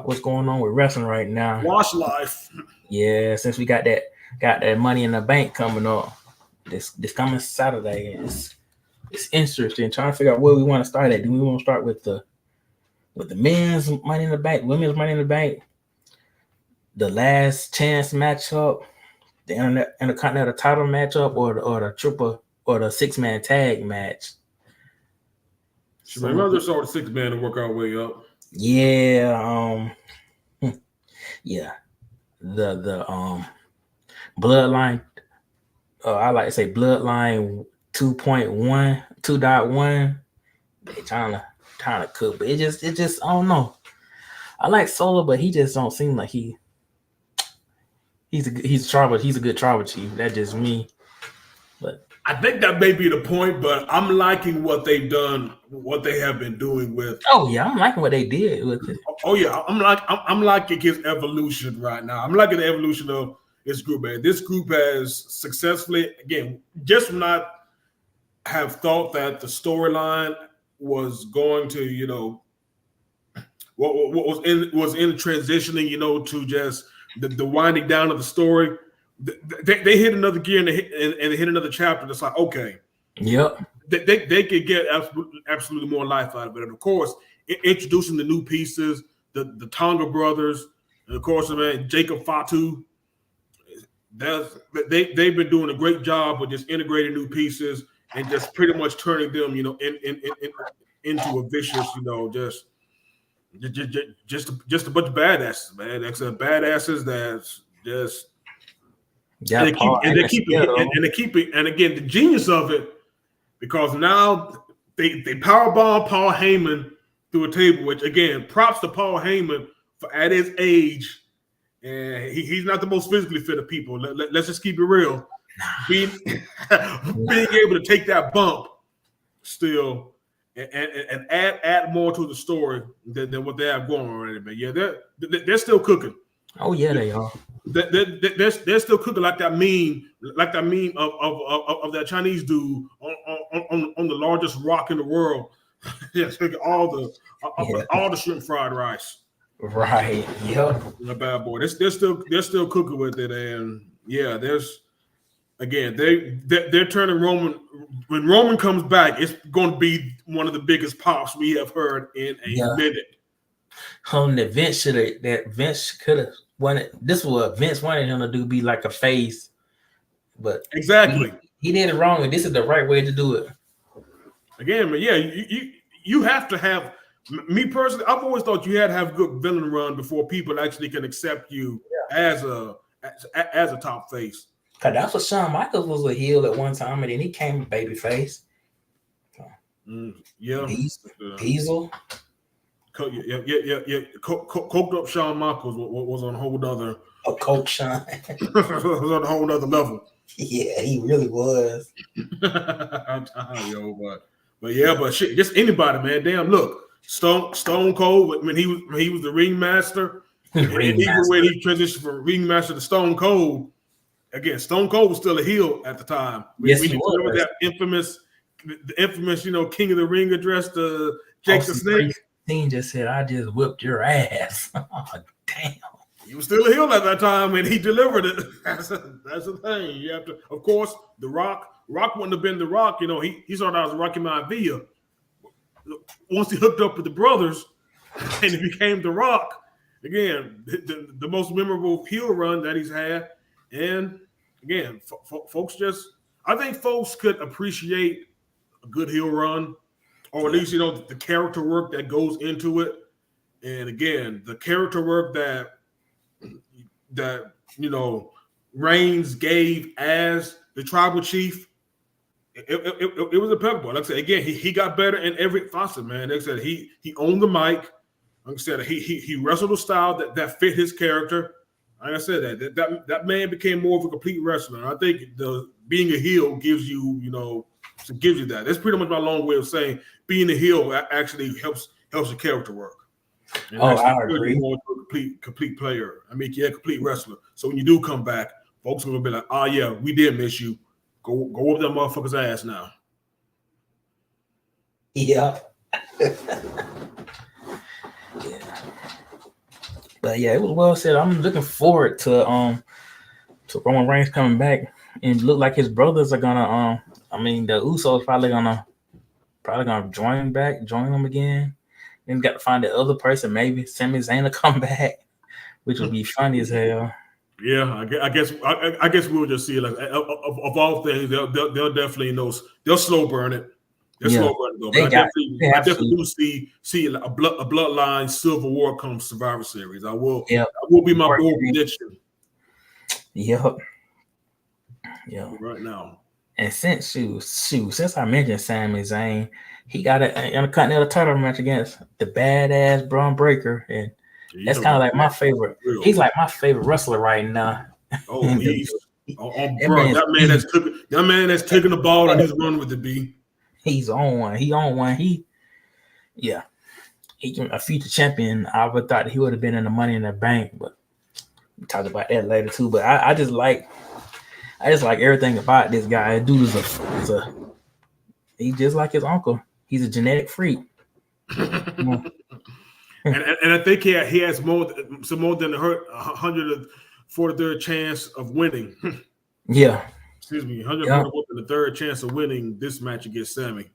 what's going on with wrestling right now. Wash life. Yeah, since we got that Money in the Bank coming up this coming Saturday, it's interesting trying to figure out where we want to start at. Do we want to start with the men's Money in the Bank, women's Money in the Bank, the last chance matchup, the Intercontinental title matchup, or the triple or the 6-man tag match? So maybe I'll just start with 6-man and work our way up. Yeah, yeah. The Bloodline. I like to say Bloodline 2.1, 2.1. They trying to cook, but it just I don't know. I like Solo, but he just don't seem like he's a good tribal chief. That's just me. But I think that may be the point, but I'm liking what they've done, what they have been doing with. Oh yeah, I'm liking what they did with it. Oh yeah, I'm liking his evolution right now. I'm liking the evolution of this group, man. This group has successfully, again, just when I have thought that the storyline was going to, you know, what was in transitioning, to just the winding down of the story. They hit another gear and they hit another chapter. That's like, okay, yep, they could get absolutely more life out of it. And of course, introducing the new pieces, the Tonga brothers, and of course, man, Jacob Fatu. They've been doing a great job with just integrating new pieces and just pretty much turning them, into a vicious, just a bunch of badasses, man. Except badasses that's just. Yeah, and they keep it. And again, the genius of it, because now they powerbomb Paul Heyman through a table, which again, props to Paul Heyman for at his age, and he's not the most physically fit of people. Let's just keep it real. Being able to take that bump still and add more to the story than what they have going already. But yeah, they're still cooking. Oh yeah, they are. They're still cooking like that meme of that Chinese dude on the largest rock in the world. Yes, all the shrimp fried rice. Right. Yep. The bad boy. They're still cooking with it, and yeah, they're turning Roman. When Roman comes back, it's going to be one of the biggest pops we have heard in a minute. Vince could have wanted. This is what Vince wanted him to do, be like a face, but exactly he did it wrong, and this is the right way to do it. Again, man, yeah, you have to have. Me personally, I've always thought you had to have a good villain run before people actually can accept you as a top face. Cause that's what Shawn Michaels was a heel at one time, and then he came babyface. Yeah, Diesel. Yeah. Coked up Shawn Michaels was on a whole other. A Coke Shawn was on a whole other level. Yeah, he really was. But shit, just anybody, man. Damn, look, Stone Cold when he was the ringmaster, even when he transitioned from ringmaster to Stone Cold. Again, Stone Cold was still a heel at the time. Yes, he was. Remember that infamous, King of the Ring address to Jake the Snake. Dean just said, "I just whipped your ass." Oh, damn. He was still a heel at that time, and he delivered it. That's the thing. You have to, of course, The Rock. Rock wouldn't have been The Rock. He started out as Rocky Maivia. Once he hooked up with the brothers, and he became The Rock. Again, the most memorable heel run that he's had. And again, I think folks could appreciate a good heel run, or at least the character work that goes into it. And again, the character work that Reigns gave as the tribal chief, it was impeccable. Like I said, again, he got better in every facet, man. Like I said, he owned the mic. Like I said, he wrestled a style that fit his character. Like I said, that man became more of a complete wrestler. I think being a heel gives you, gives you that. That's pretty much my long way of saying being a heel actually helps your character work. And Oh, actually I turn agree. you on to a complete player. I mean, yeah, complete wrestler. So when you do come back, folks are gonna be like, "Oh yeah, we did miss you. Go whoop that motherfucker's ass now." Yeah. Yeah. But yeah, it was well said. I'm looking forward to Roman Reigns coming back, and look like his brothers are gonna I mean the Usos probably gonna join him again. Then got to find the other person, maybe Sami Zayn to come back, which would be funny as hell. Yeah, I guess we'll just see it. Like of all things, they'll definitely they'll slow burn it. They'll slow burn it though. But I definitely do see a bloodline Civil War come Survivor Series. I will be my bold prediction. Yep. Right now. And since I mentioned Sami Zayn, he got an Intercontinental title match against the badass Braun Breaker, and that's kind of like my favorite. He's like my favorite wrestler right now. Oh, bro, that man that's taking the ball and he's running with the B. He's on one. He a future champion. I would thought he would have been in the Money in the Bank, but we talk about that later too. But I just like everything about this guy. Dude he's just like his uncle. He's a genetic freak. And I think he has more than 143rd chance of winning. Yeah. Excuse me, 143rd chance of winning this match against Sammy.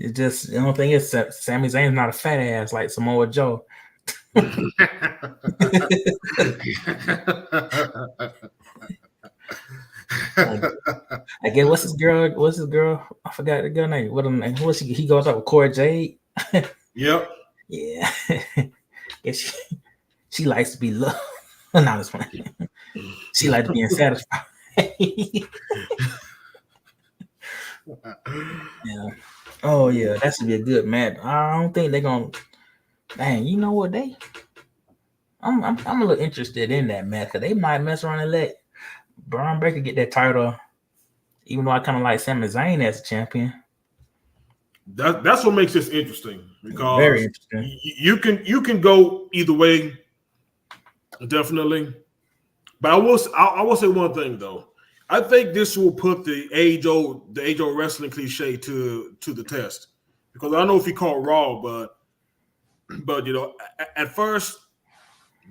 It just the only thing is Sami Zayn's not a fat ass like Samoa Joe. I guess what's his girl? I forgot the girl name. What her name? He goes out with Cora Jade. Yep. Yeah. She likes to be loved. No, it's funny. She likes to be satisfied. Yeah. Oh yeah, that should be a good match. I don't think they're gonna. Dang, you know what I'm a little interested in that match because they might mess around and let Braun Breaker get that title, even though I kind of like Sami Zayn as a champion. That's what makes this interesting because very interesting. You can go either way, definitely. But I will say one thing though. I think this will put the age old wrestling cliche to the test because I don't know if he called Raw, but you know, at first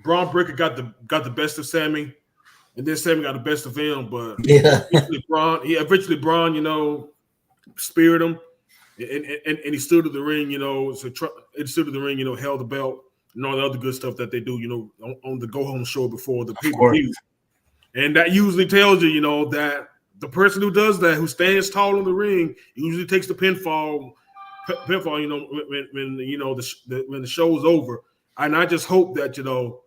Braun Breaker got the best of Sammy, and then Sammy got the best of him. But eventually Braun, you know, speared him, and he stood to the ring, you know, held the belt and all the other good stuff that they do, you know, on the go home show before the pay-per-view. And that usually tells you, you know, that the person who does that, who stands tall in the ring, usually takes the pinfall, you know, when you know when the show's over. And I just hope that, you know,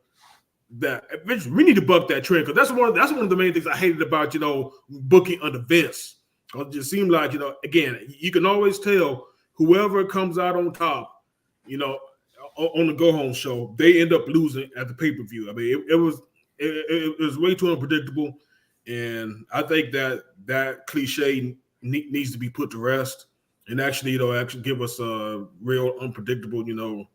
that we need to buck that trend because that's one of the main things I hated about, you know, booking under Vince. It just seemed like, you know, again, you can always tell whoever comes out on top, you know, on the go home show, they end up losing at the pay-per-view. I mean, it was way too unpredictable, and I think that cliche needs to be put to rest and actually, you know, give us a real unpredictable, you know,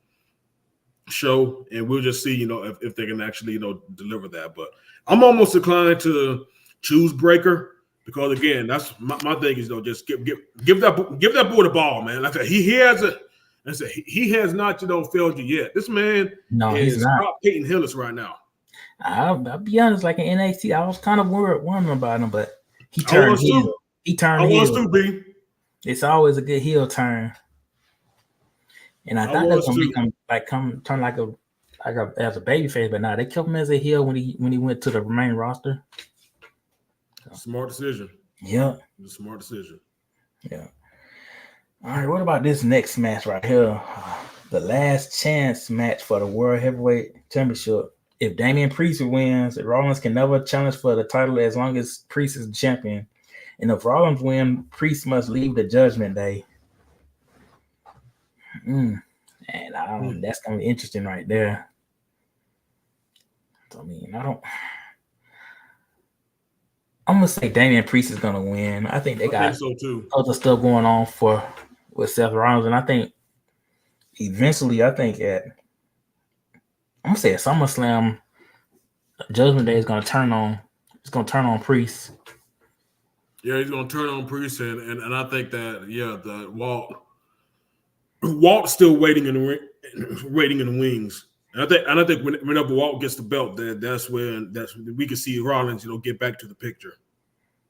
show, and we'll just see, you know, if they can actually, you know, deliver that. But I'm almost inclined to choose Breaker because again, that's my thing is, you know, just give that boy the ball, man. Like I said, he has not, you know, failed you yet. This man is top Peyton Hillis right now. I'll be honest, like in NXT, I was kind of worried about him, but he turned heel. It's always a good heel turn. And I thought that's gonna make him turn like as a babyface, but now they kept him as a heel when he went to the main roster. Smart decision. Yeah. Smart decision. Yeah. All right, what about this next match right here? The last chance match for the World Heavyweight Championship. If Damian Priest wins, Rollins can never challenge for the title as long as Priest is the champion. And if Rollins wins, Priest must leave the Judgment Day. And that's gonna be interesting right there. I mean, I'm gonna say Damian Priest is gonna win. I think they got so too. Other stuff going on with Seth Rollins, and I think eventually, I'm gonna say at SummerSlam, Judgment Day is gonna turn on. It's gonna turn on Priest. Yeah, he's gonna turn on Priest, and I think that the Walt's still waiting in the waiting in the wings. And I think whenever Walt gets the belt, that's when we can see Rollins, get back to the picture.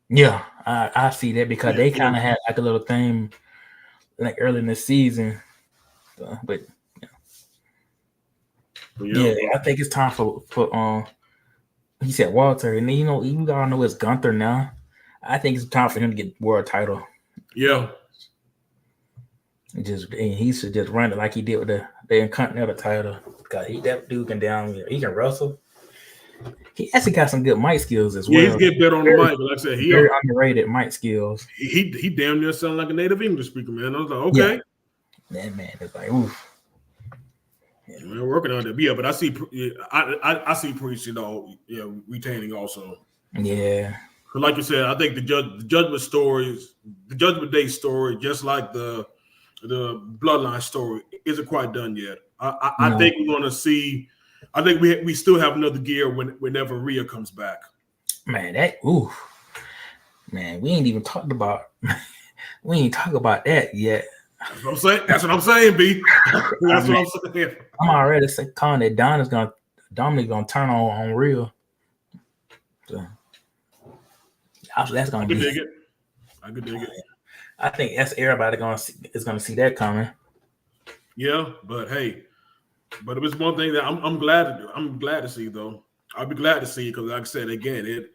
Yeah, I see that because they kind of had like a little thing like early in the season, but yeah, I think it's time for he said Walter, and then you all know it's Gunther now. I think it's time for him to get world title. Yeah. He should just run it like he did with the Intercontinental title. Because that dude can he can wrestle. He actually got some good mic skills as well. Yeah, he's getting better on the mic. Like I said, he very underrated mic skills. He damn near sound like a native English speaker, man. I was like, okay. Yeah. That man is like, oof. Yeah, we're working on it. Yeah, but I see Priest, retaining also. Yeah. Like you said, I think the Judgment Day story, just like the Bloodline story, isn't quite done yet. I think we're going to see. I think we still have another gear whenever Rhea comes back. Man, man, we ain't even talked about. We ain't talk about that yet. That's what I'm saying. That's what I'm saying, B. That's what I'm saying. I'm already calling that Dominic gonna turn on Rhea. So that's gonna be. Dig it. I could dig it. I think that's everybody is gonna see that coming. Yeah, but hey, but it was one thing that I'm glad to see though. I'll be glad to see because, like I said again,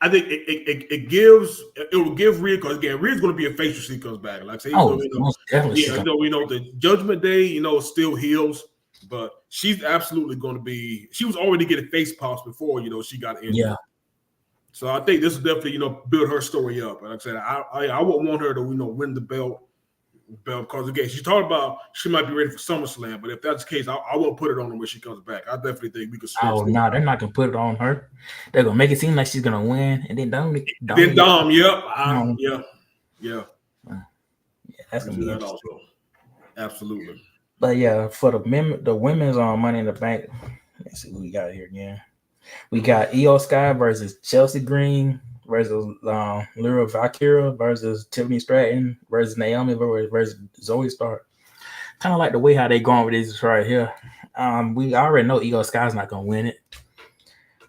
I think it will give Rhea, because again, Rhea's going to be a face when she comes back. Like I say, most definitely. we know the Judgment Day, still heals, but she's absolutely going to be. She was already getting face pops before she got injured. Yeah. So I think this will definitely build her story up. Like I said, I wouldn't want her to win the belt because again, she's talking about she might be ready for SummerSlam, but if that's the case, I won't put it on her when she comes back. I definitely think we could. Oh no, they're not gonna put it on her. They're gonna make it seem like she's gonna win, and then Dom. Yeah, that's gonna be that also. Absolutely. But yeah, for the women's on Money in the Bank, let's see who we got here again. We got Io Sky versus Chelsea Green versus Lyra Valkyria versus Tiffany Stratton versus Naomi versus Zoe Stark. Kind of like the way how they going with this right here. We already know Io Sky's not gonna win it,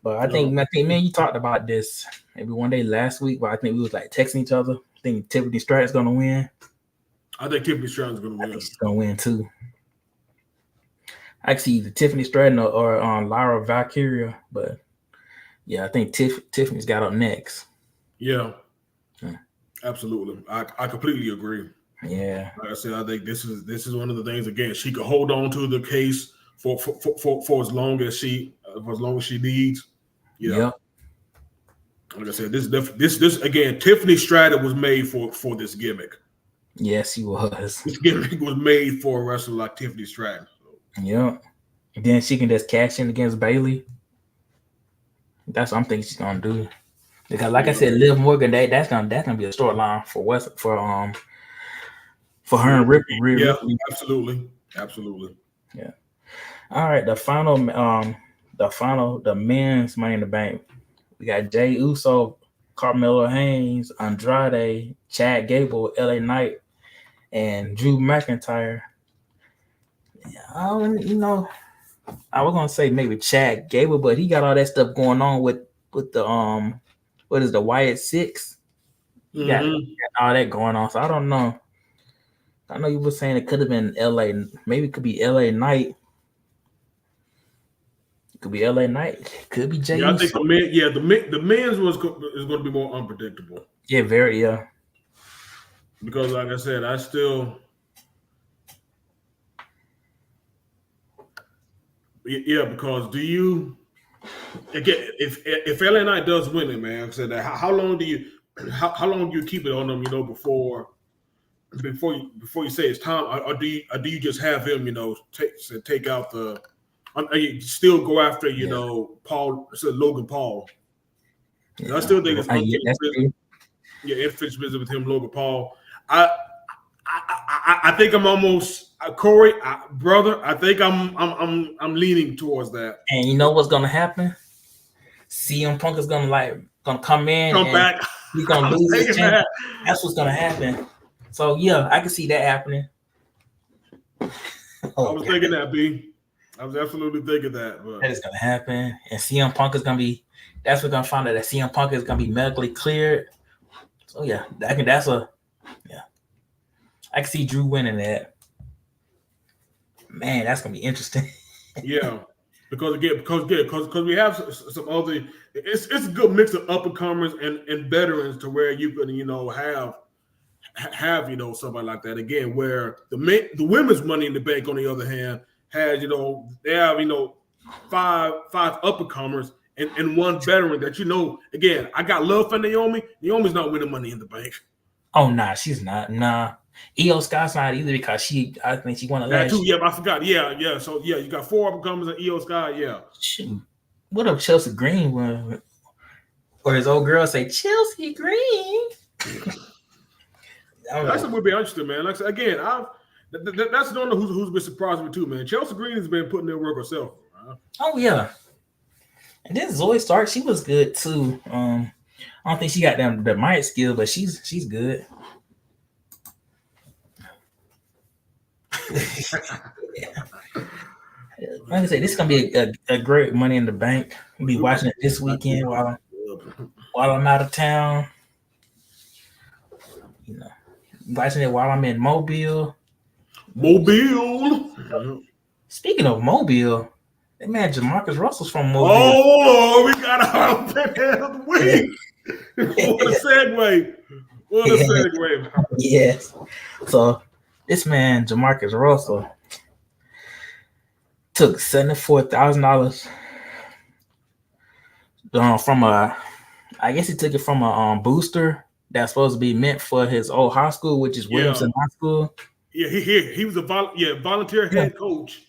but I think man, you talked about this maybe one day last week, but I think we was like texting each other. I think Tiffany Stratton's gonna win. I think Tiffany Stratton's gonna win. I think she's gonna win too. I see either Tiffany Stratton or Lyra Valkyria, but yeah, I think Tiffany's got up next. Yeah. Absolutely. I completely agree. Yeah. Like I said, I think this is one of the things. Again, she could hold on to the case for as long as she needs. Yeah. Yep. Like I said, this again, Tiffany Stratton was made for this gimmick. Yes, he was. This gimmick was made for a wrestler like Tiffany Stratton. Yeah. Then she can just cash in against Bayley. That's what I'm thinking she's gonna do. Because, like I said, Liv Morgan, that's gonna be a storyline for her and Rip. Yeah, absolutely. Yeah. All right, the men's Money in the Bank. We got Jey Uso, Carmelo Hayes, Andrade, Chad Gable, LA Knight, and Drew McIntyre. I was gonna say maybe Chad Gable, but he got all that stuff going on with the what is the Wyatt Six? He got all that going on. So I don't know. I know you were saying it could have been LA. Maybe it could be LA Knight. It could be LA Knight. Could be Jey. Yeah, I think the men's is going to be more unpredictable. Yeah, very. Yeah. Because, like I said, I still. Yeah, because do you again if LA Knight does win it, man? I said that how long do you keep it on them? Before you say it's time, or do you just have him? Take out the. You still go after Paul, Logan Paul. Yeah. I still think it's unfinished business with him, Logan Paul. I think I'm almost Corey, brother, I think I'm leaning towards that. And you know what's gonna happen? CM Punk is gonna come in Come and back. he's gonna lose his champion. That's what's gonna happen. So yeah, I can see that happening. I was thinking that, B. I was absolutely thinking that. But that is gonna happen, and CM Punk is gonna be. That's what's gonna find out that CM Punk is gonna be medically cleared. So yeah, I can see Drew winning that. Man, that's gonna be interesting. Yeah, because we have some other. It's a good mix of up and comers and veterans to where you can have somebody like that again. Where the women's Money in the Bank on the other hand has they have five up and comers and one veteran that again. I got love for Naomi. Naomi's not winning Money in the Bank. Oh nah, she's not. Nah. Io Sky's not either because I think she won it last year. Yeah, I forgot. Yeah. So yeah, you got 4 up-and-comers and Io Sky. Yeah. Shoot. What if Chelsea Green won? Or his old girl say Chelsea Green? That's what would be interesting, man. Like again, that's the one who's been surprising me too, man. Chelsea Green has been putting in work herself. Right? Oh yeah. And then Zoe Stark, she was good too. I don't think she got the mic skill, but she's good. Like I say, this is gonna be a great Money in the Bank. We'll be watching it this weekend while I'm out of town. Watching it while I'm in Mobile. Speaking of Mobile, that man Jamarcus Russell's from Mobile. Oh, we got our the week. What a segue! What a segue! Yes. So this man Jamarcus Russell took $74,000 from I guess he took it from a booster that's supposed to be meant for his old high school, which is Williamson High School. Yeah, he was a volunteer head coach,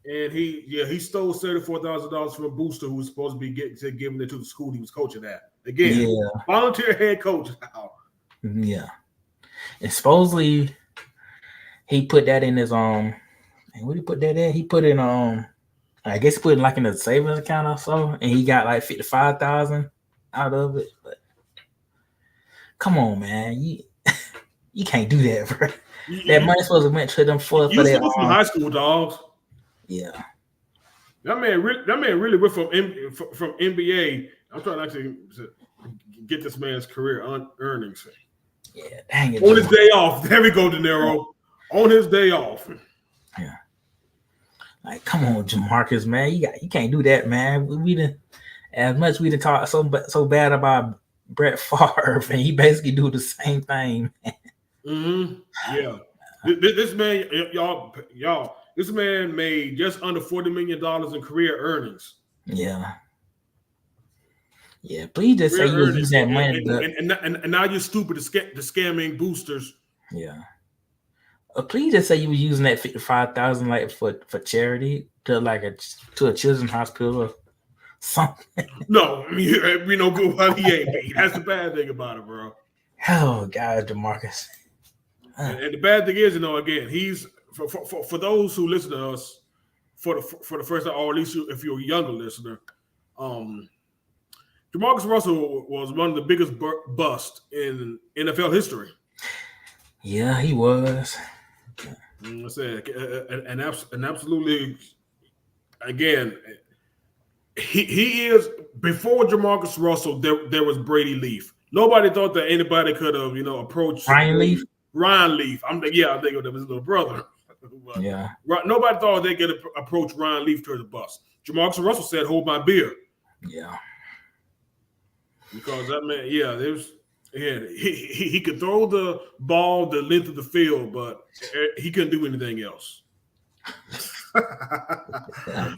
and he stole $74,000 from a booster who was supposed to be giving it to the school he was coaching at. Again, volunteer head coach. Yeah, and supposedly he put that in his what did he put that in? He put in I guess he put it like in a savings account or so, and he got like $55,000 out of it. But come on, man, you can't do that, bro. That money's supposed to went to them for their high school dogs. Yeah, that man really went from NBA. I'm trying to actually get this man's career earnings. Yeah, dang it. On his day off, there we go, De Niro. On his day off. Yeah. Like, come on, Jamarcus, man, you can't do that, man. We didn't talk so bad about Brett Favre, and he basically do the same thing. Mm-hmm. Yeah, this man, y'all, this man made just under $40 million in career earnings. Yeah. Please just say you use that money, and now you're stupid to scamming boosters. Yeah. Please just say you were using that $55,000 like for charity to to a children's hospital or something. No, I mean, we know good while he ain't paid. That's the bad thing about it, bro. Oh God, Jamarcus. And the bad thing is, again, he's for those who listen to us for the first time, or at least if you're a younger listener, Jamarcus Russell was one of the biggest busts in NFL history. Yeah, he was. I said, and absolutely, again, he is, before Jamarcus Russell, there was Brady Leaf. Nobody thought that anybody could have, approached Ryan Leaf. I think of his little brother. Yeah. Nobody thought they could approach Ryan Leaf to the bus. Jamarcus Russell said, "Hold my beer." Yeah. Because that man, he could throw the ball the length of the field, but he couldn't do anything else. I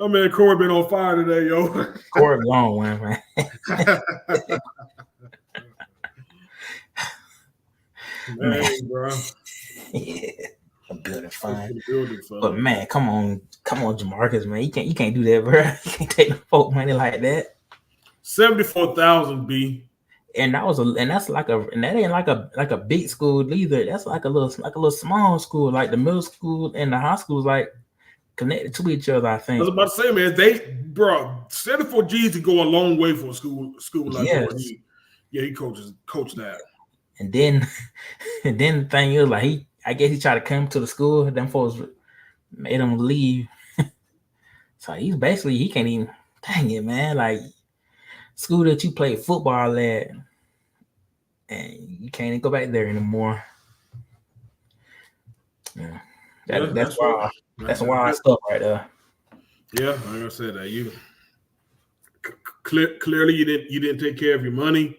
mean, Corey been on fire today, yo. Corey long one, man. Man, bro. Yeah, I'm building fun. But man, come on, Jamarcus, man. You can't do that, bro. You can't take the folk money like that. 74,000, B. and that's like and that ain't like a big school either. That's like a little small school. Like the middle school and the high school is like connected to each other, I I think. was about to say, man, bro, 74 G's to go a long way for a school like that. He coached that. And then the thing is, like, I guess he tried to come to the school, them folks made him leave. So he's basically, he can't even, dang it, man, like, school that you played football at, and you can't even go back there anymore. Yeah. That's why that's wild stuff right there. Yeah, like I said, you clearly you didn't take care of your money.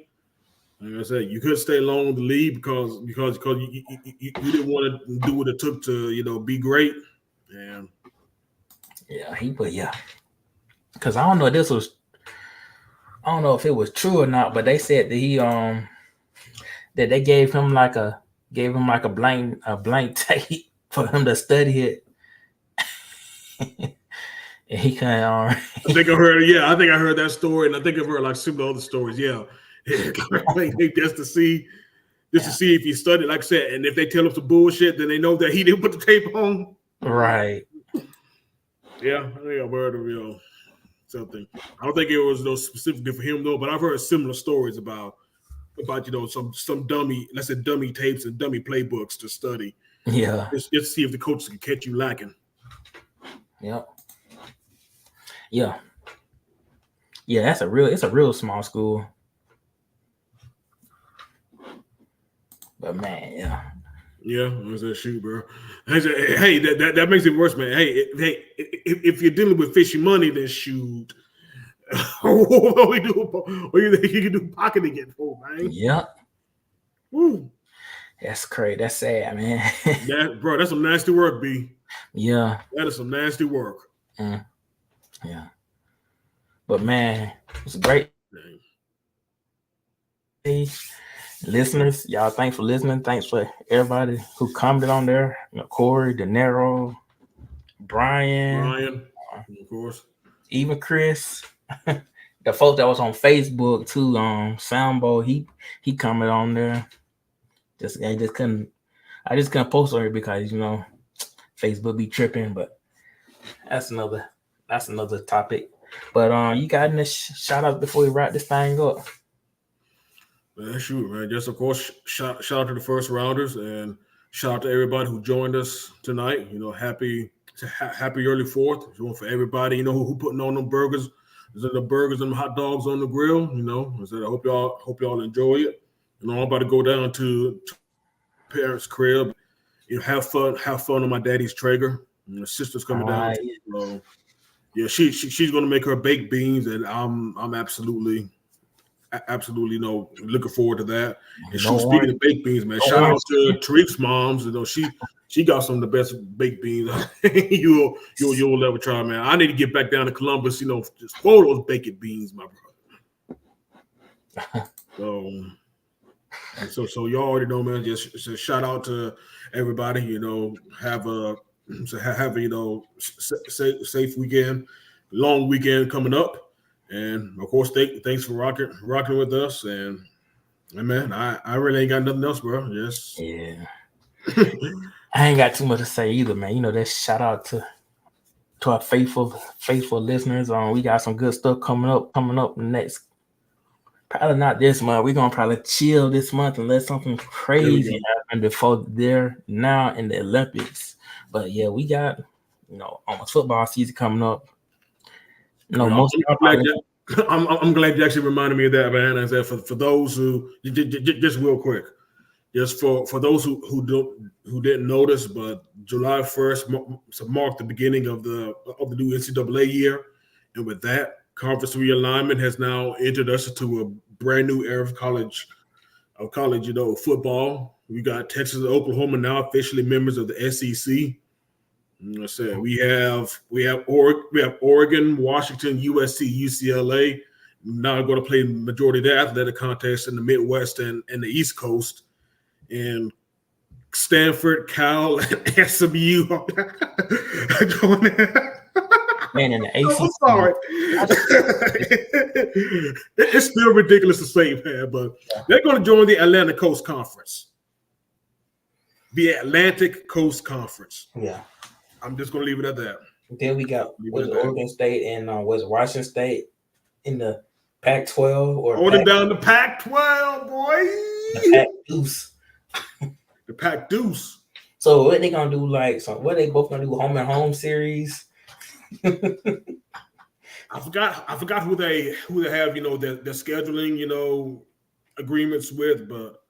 Like I said, you could stay long with the league because you didn't want to do what it took to be great. And because I don't know if it was true or not, but they said that he that they gave him like a blank tape for him to study it. And he kind of I think I heard that story, and I think I've heard like similar other stories. Yeah. Just to see if he studied, like I said, and if they tell him some bullshit, then they know that he didn't put the tape on. Right. Yeah, I think I've heard of something. I don't think it was specifically for him though, but I've heard similar stories about some dummy, let's say dummy tapes and dummy playbooks to study. Yeah. Just to see if the coaches can catch you lacking. Yep. Yeah. Yeah, it's a real small school. But man, yeah, I was that shoot, bro. Hey, that makes it worse, man. Hey, if you're dealing with fishy money, then shoot. What you think you can do pocketing it for, man? Yep. Woo. That's crazy. That's sad, man. That's some nasty work, B. Yeah. That is some nasty work. Yeah. But man, it's great. Listeners, y'all, thanks for listening. Thanks for everybody who commented on there. Corey, De Niro, Brian, of course, even Chris, the folks that was on Facebook too. Soundbo, he commented on there. I just couldn't post on it because Facebook be tripping. But that's another topic. But you got any shout out before we wrap this thing up? Man, shoot, man. Just of course, shout out to the first rounders and shout out to everybody who joined us tonight. Happy early 4th. For everybody, who putting on them burgers, the burgers and the hot dogs on the grill. I said I hope y'all enjoy it. I'm about to go down to parents' crib. Have fun on my daddy's Traeger. Sister's coming down. So, yeah, she's gonna make her baked beans, and I'm absolutely looking forward to that. And speaking of baked beans, man, shout out to Tariq's moms. She got some of the best baked beans you'll ever try, man. I need to get back down to Columbus, just for those baked beans, my brother. So y'all already know, man. Just shout out to everybody. Have a safe weekend, long weekend coming up. And of course, thanks for rocking with us. And man, I really ain't got nothing else, bro. Yes. Yeah. I ain't got too much to say either, man. That shout out to our faithful listeners. We got some good stuff coming up next. Probably not this month. We're gonna probably chill this month unless something crazy happen before they're now in the Olympics. But yeah, we got almost football season coming up. I'm glad you actually reminded me of that, man. I said for those who just real quick, just for those who didn't notice, but July 1st marked the beginning of the new NCAA year, and with that, conference realignment has now entered us into a brand new era of college, football. We got Texas and Oklahoma now officially members of the SEC. I said we have Oregon, Washington, USC, UCLA now going to play the majority of their athletic contests in the Midwest and the East Coast, and Stanford, Cal, and SMU. Man, in the ACC. I'm sorry. It's still ridiculous to say, man, but they're going to join the Atlantic Coast Conference. The Atlantic Coast Conference. Yeah. I'm just going to leave it at that. Then we got Oregon State and Washington State in the Pac-12 or holding down the Pac-12, boy. The Pac-Deuce. The Pac-Deuce. So what they gonna do? Like, so what they both gonna do? Home and home series. I forgot who they have. You know, their scheduling. Agreements with, but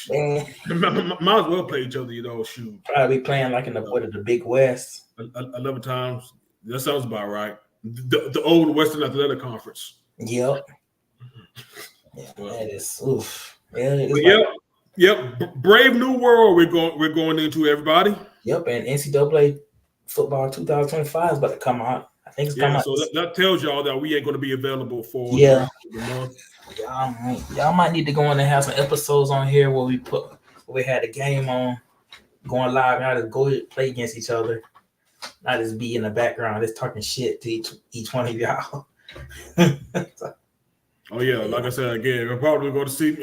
might as well play each other. Shoot. Probably playing like in the Big West. 11 times. That sounds about right. The old Western Athletic Conference. Yep. Yeah, that is oof. Yep. Brave new world we're going into, everybody. Yep, and NCAA football 2025 is about to come out. I think it's coming out. So that tells y'all that we ain't going to be available for the month. Y'all might need to go in and have some episodes on here where we had a game on going live and how to go play against each other. Not just be in the background, just talking shit to each one of y'all. Oh yeah, like I said again, we're probably going to see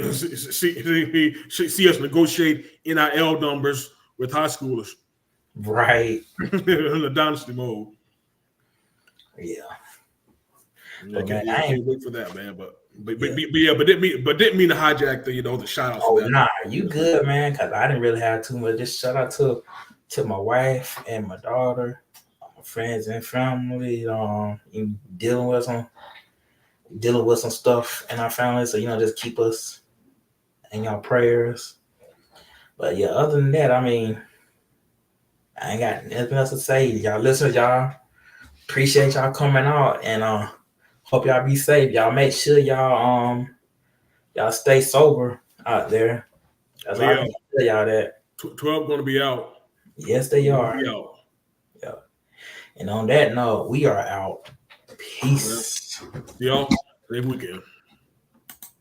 us negotiate NIL numbers with high schoolers, right? In the dynasty mode. Yeah, I can't wait for that, man. But didn't mean to hijack the shout out. Oh nah, you good, man? Because I didn't really have too much. Just shout out to my wife and my daughter, my friends and family. Dealing with some stuff in our family, so just keep us in your prayers. But yeah, other than that, I mean, I ain't got nothing else to say. Y'all listeners, y'all appreciate y'all coming out, and hope y'all be safe. Y'all make sure y'all stay sober out there. That's all I can tell y'all that 12 going to be out. Yes, they are. Yeah. And on that note, we are out. Peace. Y'all, great weekend.